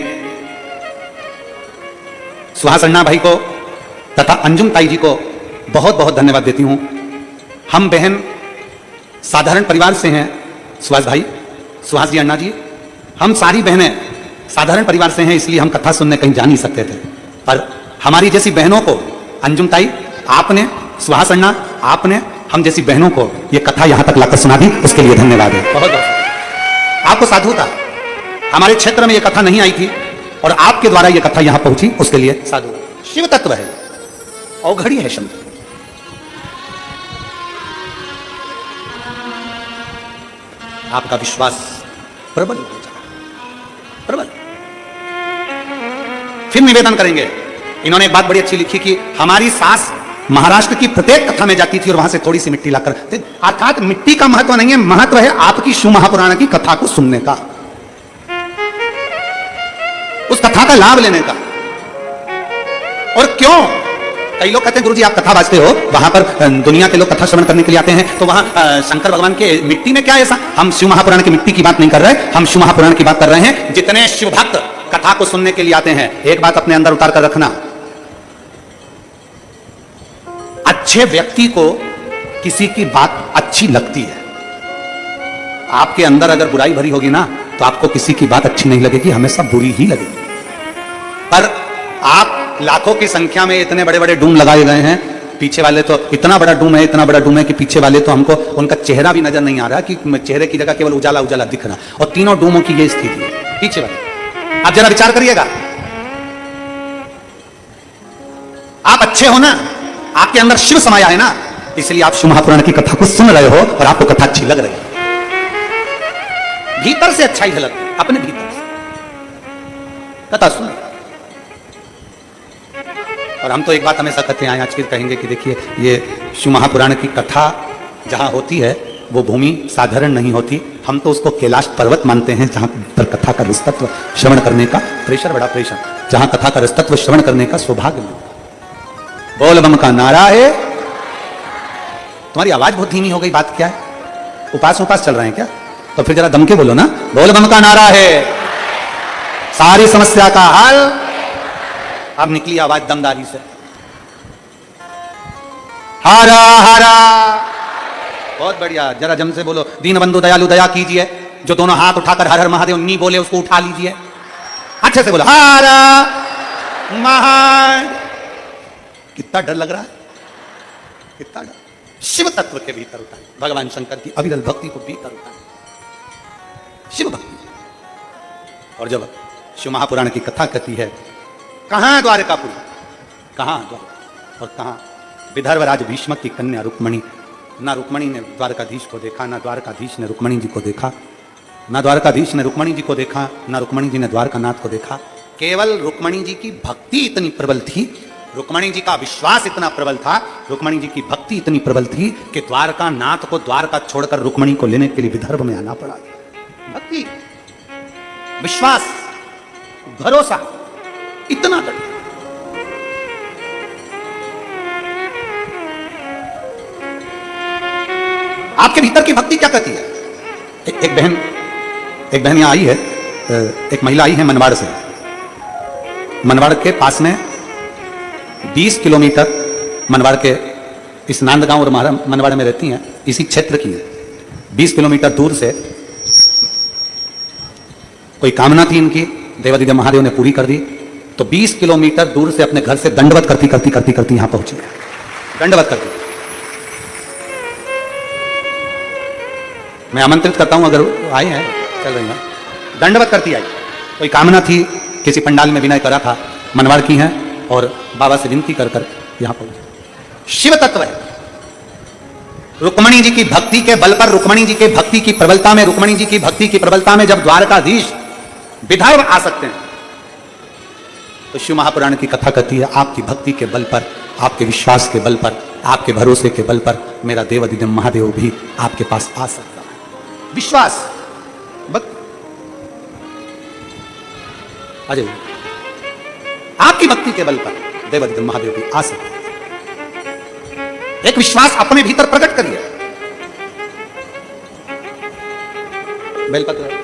सुहास अन्ना भाई को तथा अंजुम ताई जी को बहुत बहुत धन्यवाद देती हूं। हम बहन साधारण परिवार से हैं, सुहास भाई, सुहास जी, अन्ना जी, हम सारी बहनें साधारण परिवार से हैं, इसलिए हम कथा सुनने कहीं जा नहीं सकते थे। पर हमारी जैसी बहनों को, अंजुम ताई आपने, सुहास अन्ना आपने हम जैसी बहनों को ये कथा यहां तक लाकर सुना दी, उसके लिए धन्यवाद है। बहुत बहुत आपको साधुता, हमारे क्षेत्र में ये कथा नहीं आई थी और आपके द्वारा ये कथा यहां पहुंची, उसके लिए साधु। शिव तत्व है, अवघड़ी है शब्द। आपका विश्वास प्रबल हो जाए, प्रबल। फिर निवेदन करेंगे, इन्होंने एक बात बड़ी अच्छी लिखी कि हमारी सास महाराष्ट्र की प्रत्येक कथा में जाती थी और वहां से थोड़ी सी मिट्टी लाकर, अर्थात मिट्टी का महत्व नहीं है, महत्व है आपकी शिव महापुराण की कथा को सुनने का, उस कथा का लाभ लेने का। और क्यों? कई लोग कहते हैं गुरुजी आप कथा बाजते हो, वहां पर दुनिया के लोग कथा श्रवण करने के लिए आते हैं, तो वहां शंकर भगवान के मिट्टी में क्या ऐसा? हम शिव महापुराण की मिट्टी की बात नहीं कर रहे, हम शिव महापुराण की बात कर रहे हैं। जितने शिव भक्त कथा को सुनने के लिए आते हैं, एक बात अपने अंदर उतार कर रखना, अच्छे व्यक्ति को किसी की बात अच्छी लगती है। आपके अंदर अगर बुराई भरी होगी ना, तो आपको किसी की बात अच्छी नहीं लगेगी, हमेशा बुरी ही लगेगी। पर आप लाखों की संख्या में इतने बड़े बड़े डूम लगाए गए हैं, पीछे वाले तो इतना बड़ा डूम है, इतना बड़ा डूम है कि पीछे वाले तो हमको उनका चेहरा भी नजर नहीं आ रहा, कि चेहरे की जगह केवल उजाला उजाला दिख रहा, और तीनों डूमों की ये स्थिति है पीछे वाले। आप जरा विचार करिएगा, आप अच्छे हो ना, आपके अंदर शिव समाया है ना, इसलिए आप शिव महापुराण की कथा को सुन रहे हो और आपको कथा अच्छी लग रही है। भीतर से अच्छाई झलक, अपने भीतर से कथा सुन। और हम तो एक बात हमेशा कहते हैं, आज फिर कहेंगे कि देखिए ये शिव महापुराण की कथा जहां होती है वो भूमि साधारण नहीं होती, हम तो उसको कैलाश पर्वत मानते हैं, जहां पर कथा का रसतत्व श्रवण करने का प्रेशर, बड़ा प्रेशर, जहां कथा का रसतत्व श्रवण करने का सौभाग्य मिलता। बोल बम का नारा है। तुम्हारी आवाज बहुत धीमी हो गई, बात क्या है? उपास चल रहे हैं क्या? तो फिर जरा दम के बोलो ना, बोल बम का नारा है, सारी समस्या का हल। अब निकली आवाज दमदारी से, हरा हरा। बहुत बढ़िया, जरा जम से बोलो, दीन बंधु दयालु दया कीजिए। जो दोनों हाथ उठाकर हर हर महादेव नहीं बोले उसको उठा लीजिए, अच्छे से बोलो, हरा महा। कितना डर लग रहा है, कितना डर। शिव तत्व के भीतर उठा, भगवान शंकर की अविरल भक्ति को भीतर उठा, शिव भक्ति। और जब शिव महापुराण की कथा कहती है, कहां द्वारकापुरी, कहां द्वारका और कहां विदर्भ राज भीष्मक की कन्या रुक्मणी। ना रुक्मणी ने द्वारकाधीश को देखा, ना द्वारकाधीश ने रुक्मणी जी को देखा, ना द्वारकाधीश ने रुक्मणी जी को देखा, ना रुक्मणी जी ने द्वारकानाथ को देखा। केवल रुक्मणी जी की भक्ति इतनी प्रबल थी, रुक्मणी जी का विश्वास इतना प्रबल था, रुक्मणी जी की भक्ति इतनी प्रबल थी कि द्वारकानाथ को द्वारका छोड़कर रुक्मणी को लेने के लिए विदर्भ में आना पड़ा। भक्ति, विश्वास, भरोसा इतना कर। आपके भीतर की भक्ति क्या कहती है? एक बहन यहां आई है, एक महिला आई है मनवाड़ से। मनवाड़ के पास में 20 किलोमीटर, मनवाड़ के इस नांदगांव और मनवाड़ में रहती हैं, इसी क्षेत्र की है। 20 किलोमीटर दूर से कोई कामना थी इनकी, देवादिदेव महादेव ने पूरी कर दी, तो 20 किलोमीटर दूर से अपने घर से दंडवत करती यहां पहुंची, दंडवत करती। मैं आमंत्रित करता हूं, अगर आए हैं, चल रही हैं, दंडवत करती आई। कोई कामना थी, किसी पंडाल में विनय करा था, मनवाड़ की हैं और बाबा से विनती कर कर यहां पहुंचे। शिव तत्व है। रुक्मणी जी की भक्ति के बल पर, रुक्मणी जी की भक्ति की प्रबलता में, रुक्मणी जी की भक्ति की प्रबलता में जब द्वारकाधीश विदर्भ आ सकते हैं, तो शिव महापुराण की कथा कहती है, आपकी भक्ति के बल पर, आपके विश्वास के बल पर, आपके भरोसे के बल पर मेरा देवादिदेव महादेव भी आपके पास आ सकता है। विश्वास, भक्ति। अजय, आपकी भक्ति के बल पर देवादिदेव महादेव भी आ सकते हैं। एक विश्वास अपने भीतर प्रकट करिए। बेलपत्र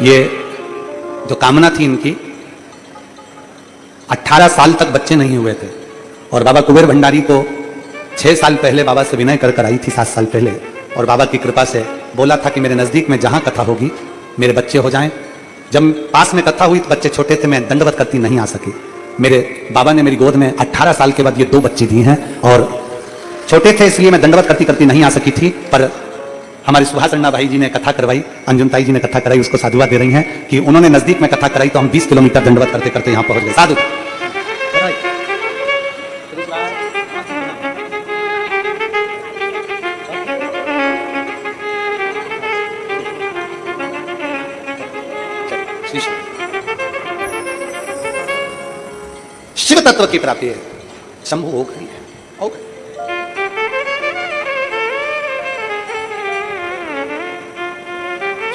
ये जो कामना थी इनकी, 18 साल तक बच्चे नहीं हुए थे और बाबा कुबेर भंडारी को 6 साल पहले बाबा से विनय कर आई थी, 7 साल पहले, और बाबा की कृपा से बोला था कि मेरे नज़दीक में जहाँ कथा होगी मेरे बच्चे हो जाएं। जब पास में कथा हुई तो बच्चे छोटे थे, मैं दंडवत करती नहीं आ सकी। मेरे बाबा ने मेरी गोद में 18 साल के बाद ये 2 बच्चे दिए हैं और छोटे थे इसलिए मैं दंडवत करती करती नहीं आ सकी थी। पर हमारे सुभाष अन्ना भाई जी ने कथा करवाई, अंजुमताई जी ने कथा कराई, उसको साधुवाद दे रही हैं कि उन्होंने नज़दीक में कथा कराई तो हम 20 किलोमीटर दंडवत करते करते यहाँ पहुँच गए। साधु शिव तत्व की प्राप्ति है, शंभु हो गई है, हो गई।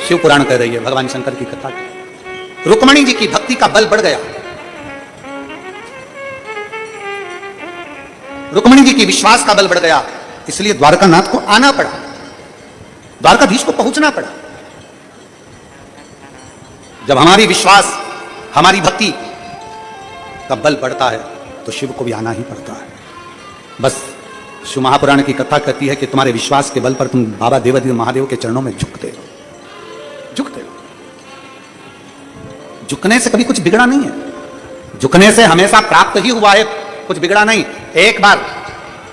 शिव पुराण कह रही है भगवान शंकर की कथा। रुक्मणी जी की भक्ति का बल बढ़ गया, रुक्मणी जी की विश्वास का बल बढ़ गया, इसलिए द्वारकानाथ को आना पड़ा, द्वारकाधीश को पहुंचना पड़ा। जब हमारी विश्वास, हमारी भक्ति का बल बढ़ता है तो शिव को भी आना ही पड़ता है। बस शिव महापुराण की कथा कहती है कि तुम्हारे विश्वास के बल पर तुम बाबा देवादिदेव महादेव के चरणों में झुकते हो, झुकते हो। झुकने से कभी कुछ बिगड़ा नहीं है, झुकने से हमेशा प्राप्त ही हुआ है, कुछ बिगड़ा नहीं। एक बार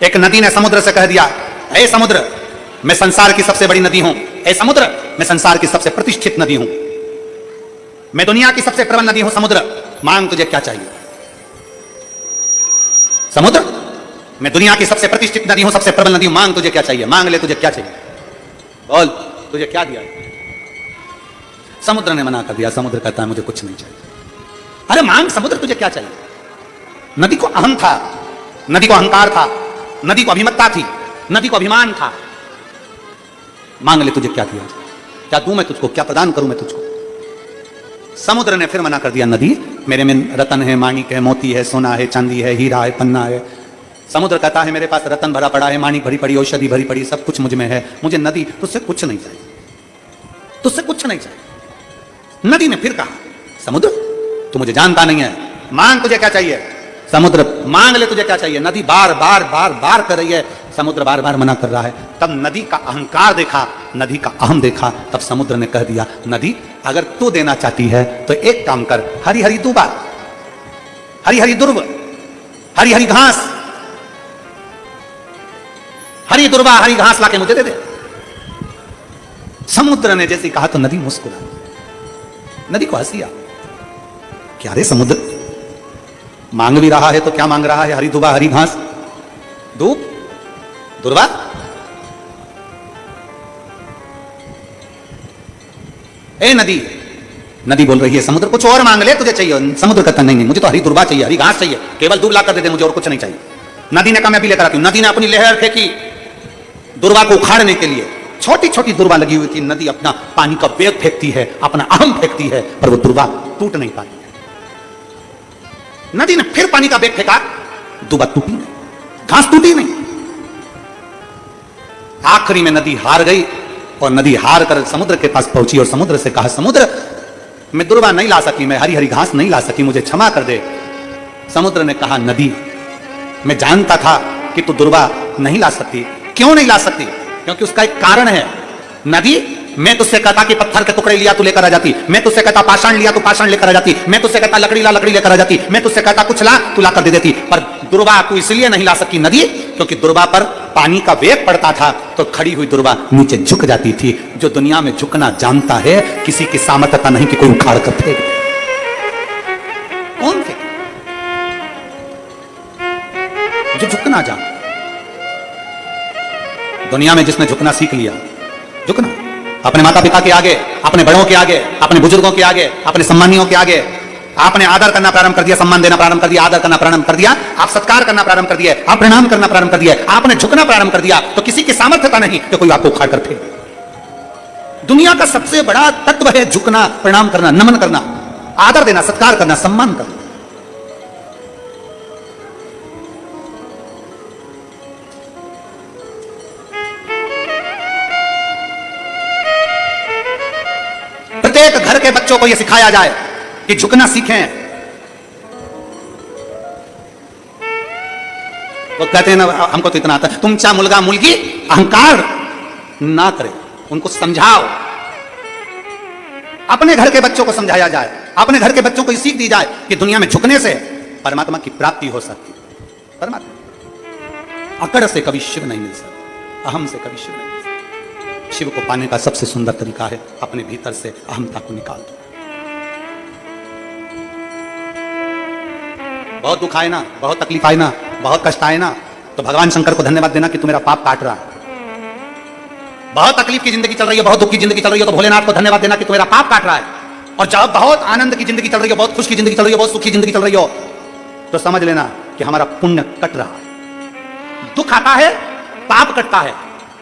एक नदी ने समुद्र से कह दिया, हे समुद्र मैं संसार की सबसे बड़ी नदी हूं, हे समुद्र मैं संसार की सबसे प्रतिष्ठित नदी हूं, मैं दुनिया की सबसे प्रबल नदी हूं, समुद्र मांग तुझे क्या चाहिए। समुद्र मैं दुनिया की सबसे प्रतिष्ठित नदी हूं, सबसे प्रबल नदी हूं, मांग तुझे क्या चाहिए, मांग ले तुझे क्या चाहिए, बोल तुझे क्या दिया। समुद्र ने मना कर दिया, समुद्र कहता है मुझे कुछ नहीं चाहिए। अरे मांग समुद्र तुझे क्या चाहिए। नदी को अहम था, नदी को अहंकार था, नदी को अभिमत्ता थी, नदी को अभिमान था। मांग ले तुझे क्या दिया, क्या दूं मैं तुझको, क्या प्रदान करूं मैं तुझको। समुद्र ने फिर मना कर दिया, नदी मेरे में रतन है, माणिक है, मोती है, सोना है, चांदी है, हीरा है, पन्ना है। समुद्र कहता है मेरे पास रतन भरा पड़ा है, माणिक भरी पड़ी, औषधि भरी पड़ी, सब कुछ मुझ में है, मुझे नदी तुझसे कुछ नहीं चाहिए, तुझसे कुछ नहीं चाहिए। नदी ने फिर कहा, समुद्र तू मुझे जानता नहीं है, मांग तुझे क्या चाहिए। समुद्र मांग ले तुझे क्या चाहिए। नदी बार बार बार बार कर रही है, समुद्र बार बार मना कर रहा है। तब नदी का अहंकार देखा, नदी का अहम देखा, तब समुद्र ने कह दिया, नदी अगर तू देना चाहती है तो एक काम कर, हरी हरी दूबा, हरी हरी दुर्ब, हरी हरी घास, हरी दुर्बा हरी घास लाके मुझे दे दे। समुद्र ने जैसे कहा तो नदी मुस्कुरा, नदी को हंसी आ, क्या रे समुद्र मांग भी रहा है तो क्या मांग रहा है, हरी दुबा हरी घास, दूब दुर्बा। ए नदी, नदी बोल रही है समुद्र कुछ और मांग ले तुझे चाहिए। समुद्र कहता नहीं नहीं मुझे तो हरी दुर्बा चाहिए, हरी घास चाहिए, केवल दूब ला कर दे दे, मुझे और कुछ नहीं चाहिए। नदी ने कहा मैं भी लेकर आती हूं। नदी ने अपनी लहर फेंकी दुर्बा को उखाड़ने के लिए, छोटी छोटी दुर्बा लगी हुई थी। नदी अपना पानी का वेग फेंकती है, अपना अहम फेंकती है, पर वो दुर्बा टूट नहीं पाती। नदी ने फिर पानी का वेग फेंका, दुर्बा टूटी नहीं, घास टूटी नहीं। आखिरी में नदी हार गई और नदी हार कर समुद्र के पास पहुंची और समुद्र से कहा, समुद्र मैं दुर्बा नहीं ला सकी, मैं हरी हरी घास नहीं ला सकी, मुझे क्षमा कर दे। समुद्र ने कहा, नदी मैं जानता था कि तू दुर्बा नहीं ला सकती। क्यों नहीं ला सकती? क्योंकि उसका एक कारण है। नदी मैं तुझसे कहता कि पत्थर के टुकड़े लिया तू लेकर आ जाती, मैं तुझसे कहता पाषाण लिया तू पाषाण लेकर आ जाती, मैं तुझसे कहता लकड़ी ला लकड़ी लेकर आ जाती, मैं तुझसे कहता कुछ ला तू ला कर दे देती। पर दुर्बा तू इसलिए नहीं ला सकी नदी, क्योंकि दुर्बा पर पानी का वेग पड़ता था तो खड़ी हुई दुर्बा नीचे झुक जाती थी। जो दुनिया में झुकना जानता है, किसी की सामर्थ्यता नहीं कि कोई उखाड़ कर फेंक। कौन फेंके? जो झुकना जान। दुनिया में जिसने झुकना सीख लिया, झुकना अपने माता पिता के आगे, अपने बड़ों के आगे, अपने बुजुर्गों के आगे, अपने सम्मानियों के आगे, आपने आदर करना प्रारंभ कर दिया, सम्मान देना प्रारंभ कर दिया, आदर करना प्रारंभ कर दिया, आप सत्कार करना प्रारंभ कर दिया, आप प्रणाम करना प्रारंभ कर दिया, आपने झुकना प्रारंभ कर दिया, तो किसी की सामर्थ्यता नहीं तो कोई आपको उखाड़ कर फेंक। दुनिया का सबसे बड़ा तत्व है झुकना, प्रणाम करना, नमन करना, आदर देना, सत्कार करना, सम्मान करना। प्रत्येक घर के के बच्चों को यह सिखाया जाए कि झुकना सीखें। वो कहते हैं ना, हमको तो इतना आता है, तुमचा मुलगा मुलगी अहंकार ना करे, उनको समझाओ। अपने घर के बच्चों को समझाया जाए, अपने घर के बच्चों को सीख दी जाए कि दुनिया में झुकने से परमात्मा की प्राप्ति हो सकती है। परमात्मा अकड़ से कभी शिव नहीं मिल सकता, अहम से कभी शिव नहीं मिल सकता। शिव को पाने का सबसे सुंदर तरीका है अपने भीतर से अहमता को निकाल दो। बहुत दुख आए ना, बहुत तकलीफ आए ना, बहुत कष्ट आए ना, तो भगवान शंकर को धन्यवाद देना कि तू मेरा पाप काट रहा है। बहुत तकलीफ की जिंदगी चल रही है, बहुत दुख की जिंदगी चल रही है, तो भोलेनाथ को धन्यवाद देना कि तू मेरा पाप काट रहा है। और जब बहुत आनंद की जिंदगी चल रही है, बहुत खुश की जिंदगी चल रही है, बहुत सुखी जिंदगी चल रही हो, तो समझ लेना कि हमारा पुण्य कट रहा है। दुख आता है, पाप कटता है,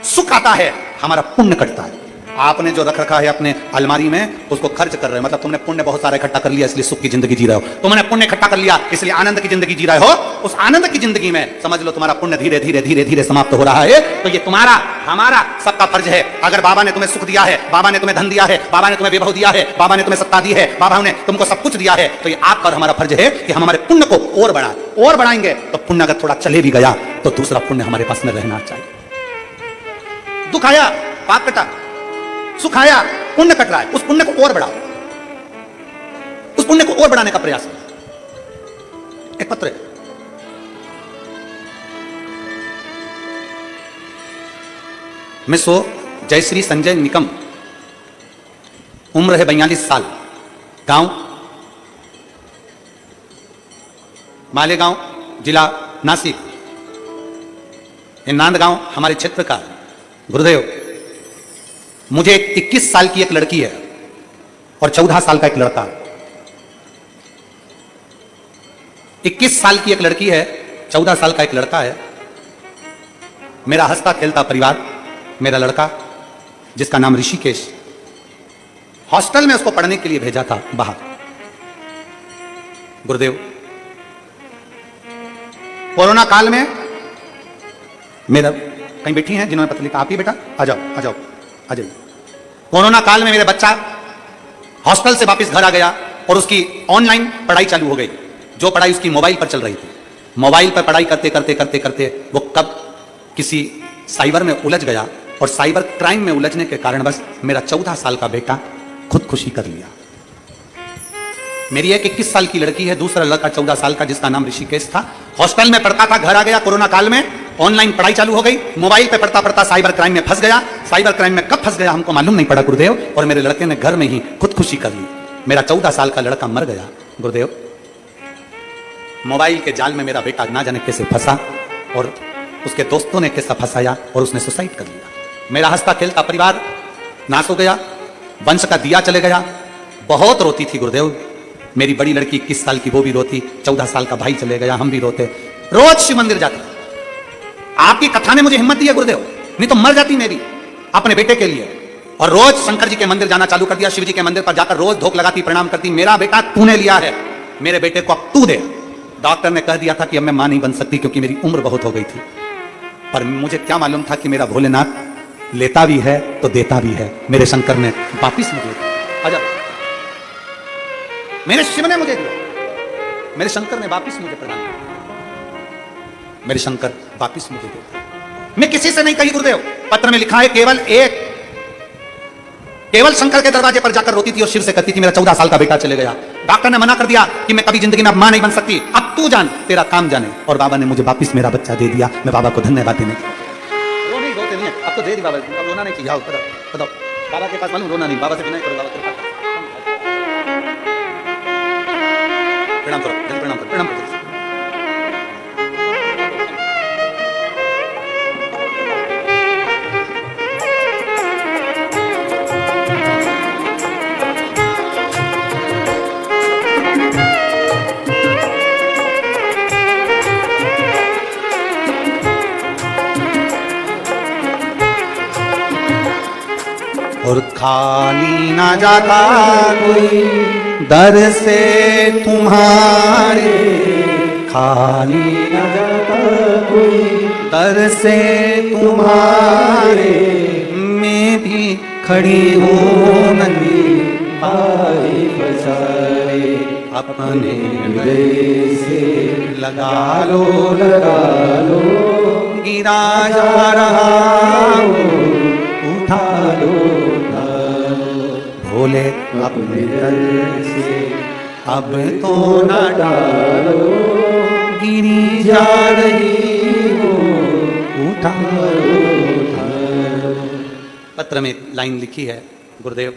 सुख आता है, हमारा पुण्य कटता है। आपने जो रख रखा है अपने अलमारी में, उसको खर्च कर रहे हो, मतलब तुमने पुण्य बहुत सारा इकट्ठा कर लिया, इसलिए सुख की जिंदगी जी रहे हो। तुमने पुण्य इकट्ठा कर लिया, इसलिए आनंद की जिंदगी जी रहे हो। उस आनंद की जिंदगी में समझ लो तुम्हारा पुण्य धीरे धीरे धीरे धीरे समाप्त हो रहा है। तो ये तुम्हारा हमारा सबका फर्ज है। अगर बाबा ने तुम्हें सुख दिया है, बाबा ने तुम्हें धन दिया है, बाबा ने तुम्हें विभव दिया है, बाबा ने तुम्हें सत्ता दी है, बाबा ने तुमको सब कुछ दिया है, तो ये आपका और हमारा फर्ज है कि हम हमारे पुण्य को और बढ़ाएं। और बढ़ाएंगे तो पुण्य अगर थोड़ा चले भी गया तो दूसरा पुण्य हमारे पास में रहना चाहिए। दुख आया, पाप कटा, सुख आया, पुण्य कट रहा है, उस पुण्य को और बढ़ाओ, उस पुण्य को और बढ़ाने का प्रयास करो। एक पत्र है, मिसो जयश्री संजय निकम, उम्र है 42 साल, गांव मालेगांव, जिला नासिक। नांदगांव हमारे क्षेत्र का। गुरुदेव, मुझे 21 साल की एक लड़की है और 14 साल का एक लड़का है। 21 साल की एक लड़की है, 14 साल का एक लड़का है। मेरा हंसता खेलता परिवार, मेरा लड़का जिसका नाम ऋषिकेश, हॉस्टल में उसको पढ़ने के लिए भेजा था बाहर। गुरुदेव, कोरोना काल में मेरा, कहीं बैठी हैं जिन्होंने पत्र लिखा, आप ही बेटा आ जाओ आ जाओ आ जाइए। कोरोना काल में मेरा बच्चा हॉस्टल से वापस घर आ गया और उसकी ऑनलाइन पढ़ाई चालू हो गई। जो पढ़ाई उसकी मोबाइल पर चल रही थी, मोबाइल पर पढ़ाई करते करते करते करते वो कब किसी साइबर में उलझ गया और साइबर क्राइम में उलझने के कारण बस मेरा 14 साल का बेटा खुदकुशी कर लिया। मेरी एक 21 साल की लड़की है, दूसरा लड़का 14 साल का जिसका नाम ऋषिकेश था। हॉस्टल में पढ़ता था, घर आ गया कोरोना काल में, ऑनलाइन पढ़ाई चालू हो गई, मोबाइल पे पढ़ता पढ़ता साइबर क्राइम में फंस गया। साइबर क्राइम में कब फंस गया हमको मालूम नहीं पड़ा गुरुदेव, और मेरे लड़के ने घर में ही खुदकुशी कर ली। मेरा 14 साल का लड़का मर गया। गुरुदेव, मोबाइल के जाल में मेरा बेटा ना जाने कैसे फंसा और उसके दोस्तों ने कैसा फंसाया और उसने सुसाइड कर लिया। मेरा हंसता खेलता परिवार नाश हो गया, वंश का दिया चले गया। बहुत रोती थी गुरुदेव, मेरी बड़ी लड़की 21 साल की, वो भी रोती, 14 साल का भाई चले गया, हम भी रोते। रोज शिव मंदिर जाते। आपकी कथा ने मुझे हिम्मत दी है गुरुदेव, नहीं तो मर जाती मैं भी अपने बेटे के लिए। और रोज शंकर जी के मंदिर जाना चालू कर दिया, शिव जी के मंदिर पर जाकर रोज धोख लगाती, प्रणाम करती। मेरा बेटा तूने लिया है, मेरे बेटे को अब तू दे। डॉक्टर ने कह दिया था कि अब मैं मां नहीं बन सकती क्योंकि मेरी उम्र बहुत हो गई थी, पर मुझे क्या मालूम था कि मेरा भोलेनाथ लेता भी है तो देता भी है। मेरे शंकर ने वापिस मुझे दिया, मेरे शिव ने मुझे दिया, मेरे शंकर ने वापिस मुझे प्रदान किया, मेरे शंकर वापिस मुझे दिया। मैं किसी से नहीं कही गुरुदेव, पत्र में लिखा है केवल शंकर के दरवाजे पर जाकर रोती थी और शिव से कहती थी मेरा 14 साल का बेटा चले गया। डॉक्टर ने मना कर दिया कि मैं कभी जिंदगी में अब मां नहीं बन सकती, अब तू जान, तेरा काम जाने। और बाबा ने मुझे वापिस मेरा बच्चा दे दिया। मैं बाबा को धन्यवाद देने, रोते नहीं है, अब तो दे दी बाबा, अब रोना नहीं चाहिए। आओ बताओ, बाबा के पास मालूम रोना नहीं, बाबा से विनय करो, बाबा के पास प्रणाम करो, प्रणाम करो, प्रणाम करो। और खाली ना जाता कोई दर से तुम्हारे, खाली ना जाता कोई दर से तुम्हारे। मैं भी खड़ी हूँ नंगी पाए बसाए, अपने हृदय से लगा लगा लो, गिरा जा रहा उठा लो, उठा लो, भोले अपने दर से अब तो न डालो, गिरी जा रही हो, उठा उठा लो। पत्र में लाइन लिखी है गुरुदेव,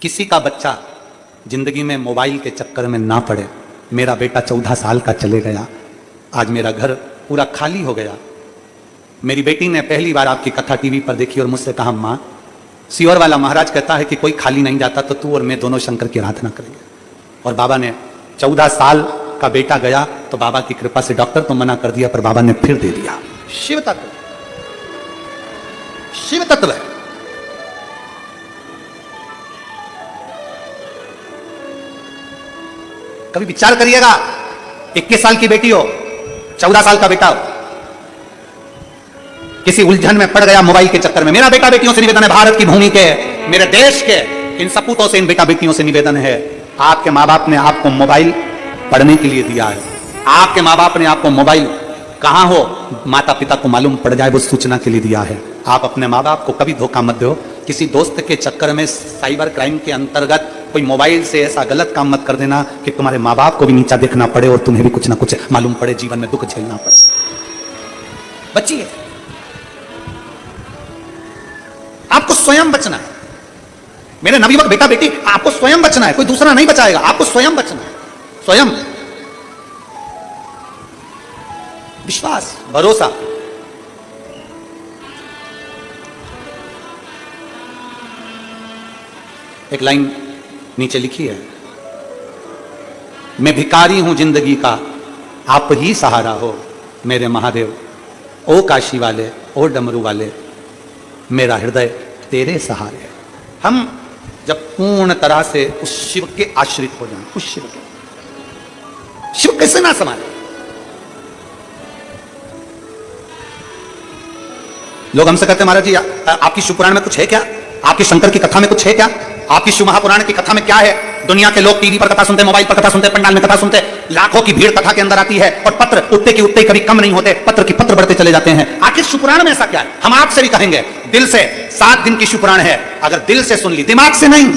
किसी का बच्चा जिंदगी में मोबाइल के चक्कर में ना पड़े। मेरा बेटा 14 साल का चले गया, आज मेरा घर पूरा खाली हो गया। मेरी बेटी ने पहली बार आपकी कथा टीवी पर देखी और मुझसे कहा, माँ सियोर वाला महाराज कहता है कि कोई खाली नहीं जाता, तो तू और मैं दोनों शंकर की आराधना करेंगे। और बाबा ने 14 साल का बेटा गया तो बाबा की कृपा से डॉक्टर तो मना कर दिया, पर बाबा ने फिर दे दिया। शिव तत्व, शिव तत्व है। कभी विचार करिएगा, 21 साल की बेटी हो, 14 साल का बेटा हो, किसी उलझन में पड़ गया मोबाइल के चक्कर में। मेरा बेटा बेटियों से निवेदन है, भारत की भूमि के, मेरे देश के इन सपूतों से, इन बेटा बेटियों से निवेदन है, आपके माँ बाप ने आपको मोबाइल पढ़ने के लिए दिया है। आपके माँ बाप ने आपको मोबाइल कहां हो माता पिता को मालूम पड़ जाए वो सूचना के लिए दिया है। आप अपने माँ बाप को कभी धोखा मत दो। किसी दोस्त के चक्कर में साइबर क्राइम के अंतर्गत कोई मोबाइल से ऐसा गलत काम मत कर देना कि तुम्हारे माँ बाप को भी नीचा देखना पड़े और तुम्हें भी कुछ ना कुछ मालूम पड़े, जीवन में दुख झेलना पड़े। बचिए, आपको स्वयं बचना है। मेरे नवयुवक बेटा बेटी, आपको स्वयं बचना है, कोई दूसरा नहीं बचाएगा, आपको स्वयं बचना है। स्वयं विश्वास, भरोसा। एक लाइन नीचे लिखी है, मैं भिखारी हूं जिंदगी का, आप ही सहारा हो मेरे महादेव। ओ काशी वाले, ओ डमरू वाले, मेरा हृदय तेरे सहारे। हम जब पूर्ण तरह से उस शिव के आश्रित हो जाएं, उस शिव के, शिव कैसे ना संभाले। लोग हमसे कहते हैं, महाराज जी आपकी शिव पुराण में कुछ है क्या, आपकी शंकर की कथा में कुछ है क्या, आपकी शिव महापुराण की कथा में क्या है। दुनिया के लोग टीवी पर कथा सुनते, मोबाइल पर कथा सुनते, पंडाल में कथा सुनते, लाखों की भीड़ कथा के अंदर आती है और पत्र उतने के उतने कभी कम नहीं होते, पत्र की पत्र बढ़ते चले जाते हैं। आखिर शिव पुराण में ऐसा क्या है। हम आपसे भी कहेंगे दिल से, 7 दिन की शिव पुराण है, अगर दिल से सुन ली, दिमाग से नहीं।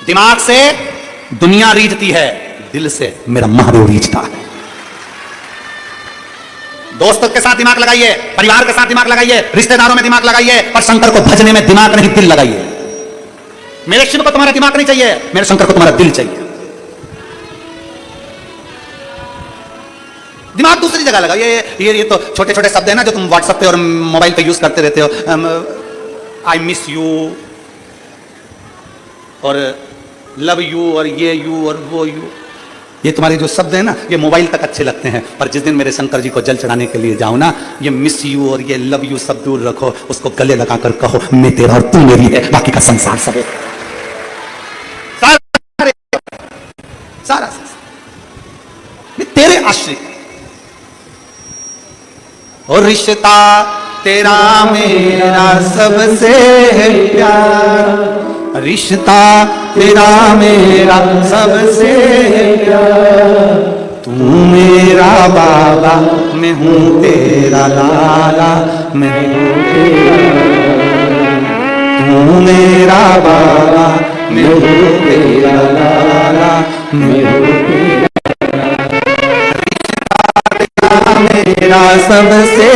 दिमाग से दुनिया रीझती है, दिल से मेरा महादेव रीझता है। दोस्तों के साथ दिमाग लगाइए, परिवार के साथ दिमाग लगाइए, रिश्तेदारों में दिमाग लगाइए, पर शंकर को भजने में दिमाग नहीं दिल लगाइए। मेरे शिव को तुम्हारा दिमाग नहीं चाहिए, मेरे शंकर को तुम्हारा दिल चाहिए। दिमाग दूसरी जगह लगाइए। ये तो छोटे छोटे शब्द है ना जो तुम व्हाट्सएप पे और मोबाइल पे यूज करते रहते हो। आई मिस यू और लव यू और ये यू और वो यू, ये तुम्हारे जो शब्द है ना, ये मोबाइल तक अच्छे लगते हैं, पर जिस दिन मेरे शंकर जी को जल चढ़ाने के लिए जाओ ना, ये मिस यू और ये लव यू सब दूर रखो, उसको गले लगाकर कहो मैं तेरा और तू मेरी है, बाकी का संसार सब है। सारा मैं तेरे आश्रित और रिश्ता तेरा मेरा सबसे है प्यारा, रिश्ता तेरा मेरा सबसे है प्यारा। तू मेरा बाबा, मैं हूँ तेरा लाला, मैं हूँ तू मेरा बाबा, मैं हूँ तेरा लाला, मैं हूँ मेरा सबसे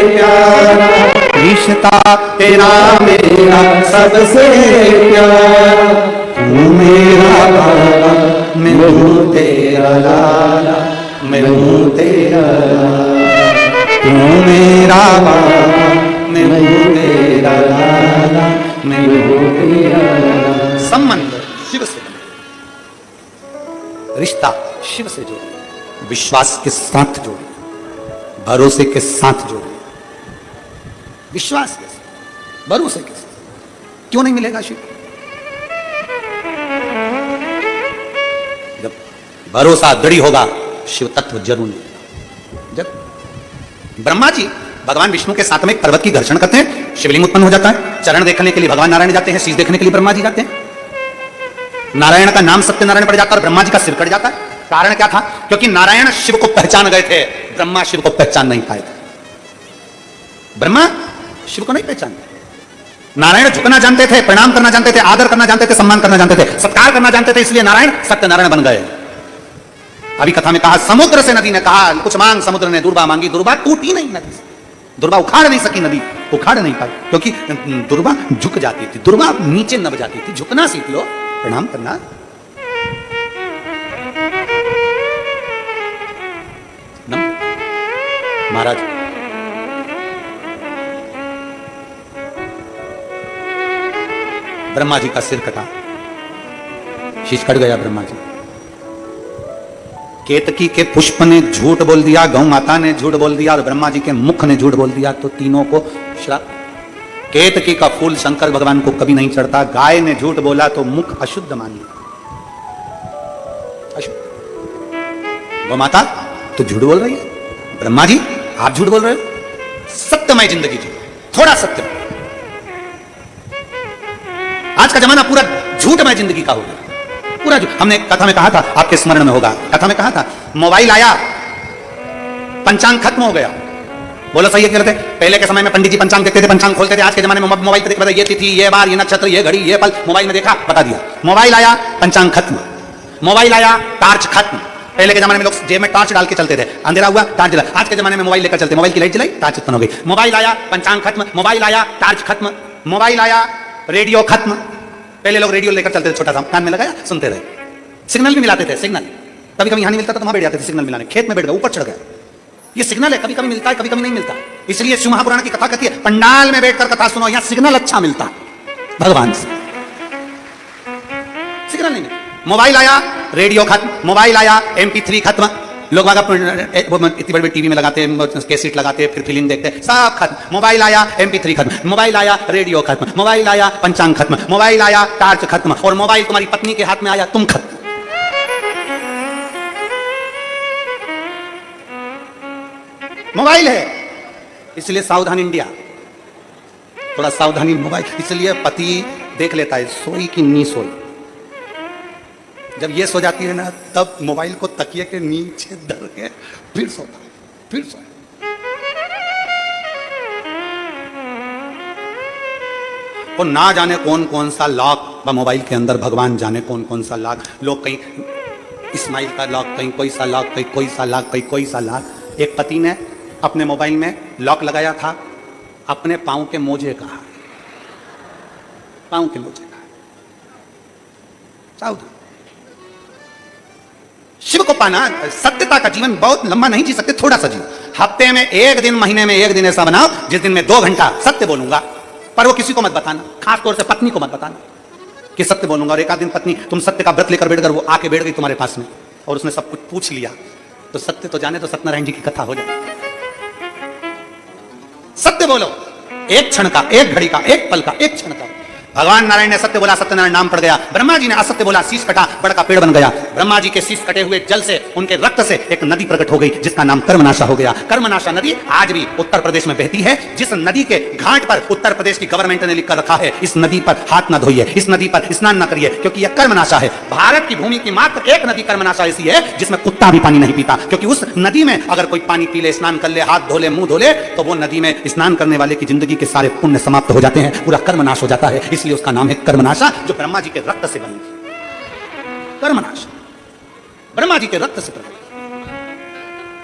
प्यारा, रिश्ता तेरा मेरा सबसे प्यारा। तू मेरा बाबा, मैं हूँ तेरा लाला, मैं हूँ तेरा लाला। तू मेरा बाबा, मैं हूँ तेरा लाला, मैं हूँ तेरा लाला। संबंध शिव से, रिश्ता शिव से जोड़े, विश्वास के साथ जोड़े, भरोसे के साथ जोड़े। विश्वास के साथ, भरोसे के साथ क्यों नहीं मिलेगा शिव? जब भरोसा दृढ़ होगा, शिव तत्व जरूर मिलेगा। जब ब्रह्मा जी भगवान विष्णु के साथ में एक पर्वत की घर्षण करते हैं, शिवलिंग उत्पन्न हो जाता है। चरण देखने के लिए भगवान नारायण जाते हैं, शीश देखने के लिए ब्रह्मा जी जाते हैं। नारायण का नाम सत्यनारायण पड़ जाता है और ब्रह्मा जी का सिर कट जाता है। कारण क्या था? क्योंकि नारायण शिव को पहचान गए थे, ब्रह्मा शिव को पहचान नहीं पाए थे। ब्रह्मा शिव को नहीं पहचानते। नारायण झुकना जानते थे, प्रणाम करना जानते थे, आदर करना जानते थे, सम्मान करना जानते थे, सत्कार करना जानते थे, इसलिए नारायण सत्यनारायण बन गए। अभी कथा में कहा समुद्र से नदी ने कहा कुछ मांग, समुद्र ने दुर्बा मांगी, दुर्बा टूटी नहीं नदी से, दुर्बा उखाड़ नहीं सकी, नदी उखाड़ नहीं पाई, क्योंकि दुर्बा झुक जाती थी, दुर्बा नीचे नब जाती थी। झुकना सीख लो, प्रणाम करना। महाराज ब्रह्मा जी का सिर कटा, शीश कट गया ब्रह्मा जी। केतकी के पुष्प ने झूठ बोल दिया, गौ माता ने झूठ बोल दिया और ब्रह्मा जी के मुख ने झूठ बोल दिया, तो तीनों को श्राप। केतकी का फूल शंकर भगवान को कभी नहीं चढ़ता। गाय ने झूठ बोला तो मुख अशुद्ध मान लिया, अशुद्ध। गौ माता तो झूठ बोल रही है, ब्रह्मा जी आप झूठ बोल रहे हो। सत्यमय जिंदगी जी, थोड़ा सत्य। आज का जमाना पूरा झूठमय जिंदगी का हो गया, पूरा झूठ। हमने कथा में कहा था, आपके स्मरण में होगा, कथा में कहा था मोबाइल आया, पंचांग खत्म हो गया। बोलो सही है कि गलत है? पहले के समय में पंडित जी पंचांग देखते थे, पंचांग खोलते थे। आज के जमाने में मोबाइल पे देखते, ये तिथि, ये बार, ये नक्षत्र, ये घड़ी, ये पल, मोबाइल में देखा, बता दिया। मोबाइल आया, पंचांग खत्म। मोबाइल आया, टार्च खत्म। पहले के जमाने में लोग जेब में टार्च डाल के चलते थे, अंधेरा हुआ टार्च जला। आज के जमाने में मोबाइल लेकर चलते, मोबाइल की लाइट जलाई, टार्च उत्पन्न हो गई। मोबाइल आया, पंचांग खत्म। मोबाइल आया, टार्च खत्म। मोबाइल आया, रेडियो खत्म। पहले लोग रेडियो लेकर चलते थे, छोटा सा कान में लगाया, सुनते रहे। सिग्नल भी मिलाते थे, सिग्नल कभी कभी यहां नहीं मिलता था तो वहां बैठ जाते थे सिग्नल मिलाने। खेत में बैठ गया, ऊपर चढ़ गया, ये सिग्नल है, कभी कभी मिलता है, कभी कभी नहीं मिलता। इसलिए शिव महापुराण की कथा कहती है पंडाल में बैठकर कथा सुनो, यहां सिग्नल अच्छा मिलता भगवान से, सिग्नल नहीं मिलता। मोबाइल आया, रेडियो खत्म। मोबाइल आया, MP3 खत्म। लोग इतनी बड़ी टीवी में लगाते हैं, कैसेट लगाते, फिर फिल्म देखते, सब खत्म। मोबाइल आया, MP3 खत्म। मोबाइल आया, रेडियो खत्म। मोबाइल आया, पंचांग खत्म। मोबाइल आया, टार्च खत्म। और मोबाइल तुम्हारी पत्नी के हाथ में आया, तुम खत्म। मोबाइल है, इसलिए सावधान इंडिया, थोड़ा सावधानी। मोबाइल इसलिए पति देख लेता है सोई कि नहीं सोई। जब ये सो जाती है ना, तब मोबाइल को तकिए के नीचे धर के फिर सोता, फिर सो। तो ना जाने कौन कौन सा लॉक मोबाइल के अंदर, भगवान जाने कौन कौन सा लॉक। लोग कहीं इस्माइल का लॉक, कहीं कोई सा लॉक, कहीं कोई सा लॉक, कहीं कोई सा लॉक। एक पति ने अपने मोबाइल में लॉक लगाया था अपने पांव के मोजे का, पांव के मोजे का। सावधान। शिव को पाना, सत्यता का जीवन बहुत लंबा नहीं जी सकते, थोड़ा सा जीवन। हफ्ते में एक दिन, महीने में एक दिन ऐसा बनाओ जिस दिन में 2 घंटा सत्य बोलूंगा, पर वो किसी को मत बताना, खासतौर से पत्नी को मत बताना कि सत्य बोलूंगा। और एक आध दिन पत्नी तुम सत्य का व्रत लेकर बैठ कर, वो आके बैठ गई तुम्हारे पास में और उसने सब कुछ पूछ लिया, तो सत्य तो जाने तो सत्यनारायण जी की कथा हो जाए। सत्य बोलो, एक क्षण का, एक घड़ी का, एक पल का, एक क्षण का। भगवान नारायण ने सत्य बोला, सत्यनारायण नाम पड़ गया। ब्रह्मा जी ने असत्य बोला, शीश कटा, बड़ा का पेड़ बन गया। ब्रह्मा जी के शीश कटे हुए जल से, उनके रक्त से एक नदी प्रकट हो गई जिसका नाम कर्मनाशा हो गया। कर्मनाशा नदी आज भी उत्तर प्रदेश में बहती है। जिस नदी के घाट पर उत्तर प्रदेश की गवर्नमेंट ने लिख कर रखा है, इस नदी पर हाथ न धोइए, इस नदी पर स्नान न करिए, क्योंकि यह कर्मनाशा है। भारत की भूमि की मात्र एक नदी कर्मनाशा ऐसी है जिसमें कुत्ता भी पानी नहीं पीता, क्योंकि उस नदी में अगर कोई पानी पी ले, स्नान कर ले, हाथ धो ले, मुंह धो ले, तो वो नदी में स्नान करने वाले की जिंदगी के सारे पुण्य समाप्त हो जाते हैं, पूरा कर्मनाश हो जाता है। इसलिए उसका नाम है कर्मनाशा, जो ब्रह्मा जी के रक्त से बनी थी। कर्मनाशा ब्रह्मा जी के रक्त से बनी।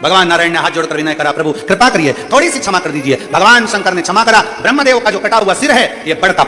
भगवान नारायण ने हाथ जोड़कर विनय करा, प्रभु कृपा करिए, थोड़ी सी क्षमा कर दीजिए। भगवान शंकर ने क्षमा करा। ब्रह्मदेव का जो कटा हुआ सिर है, यह बड़का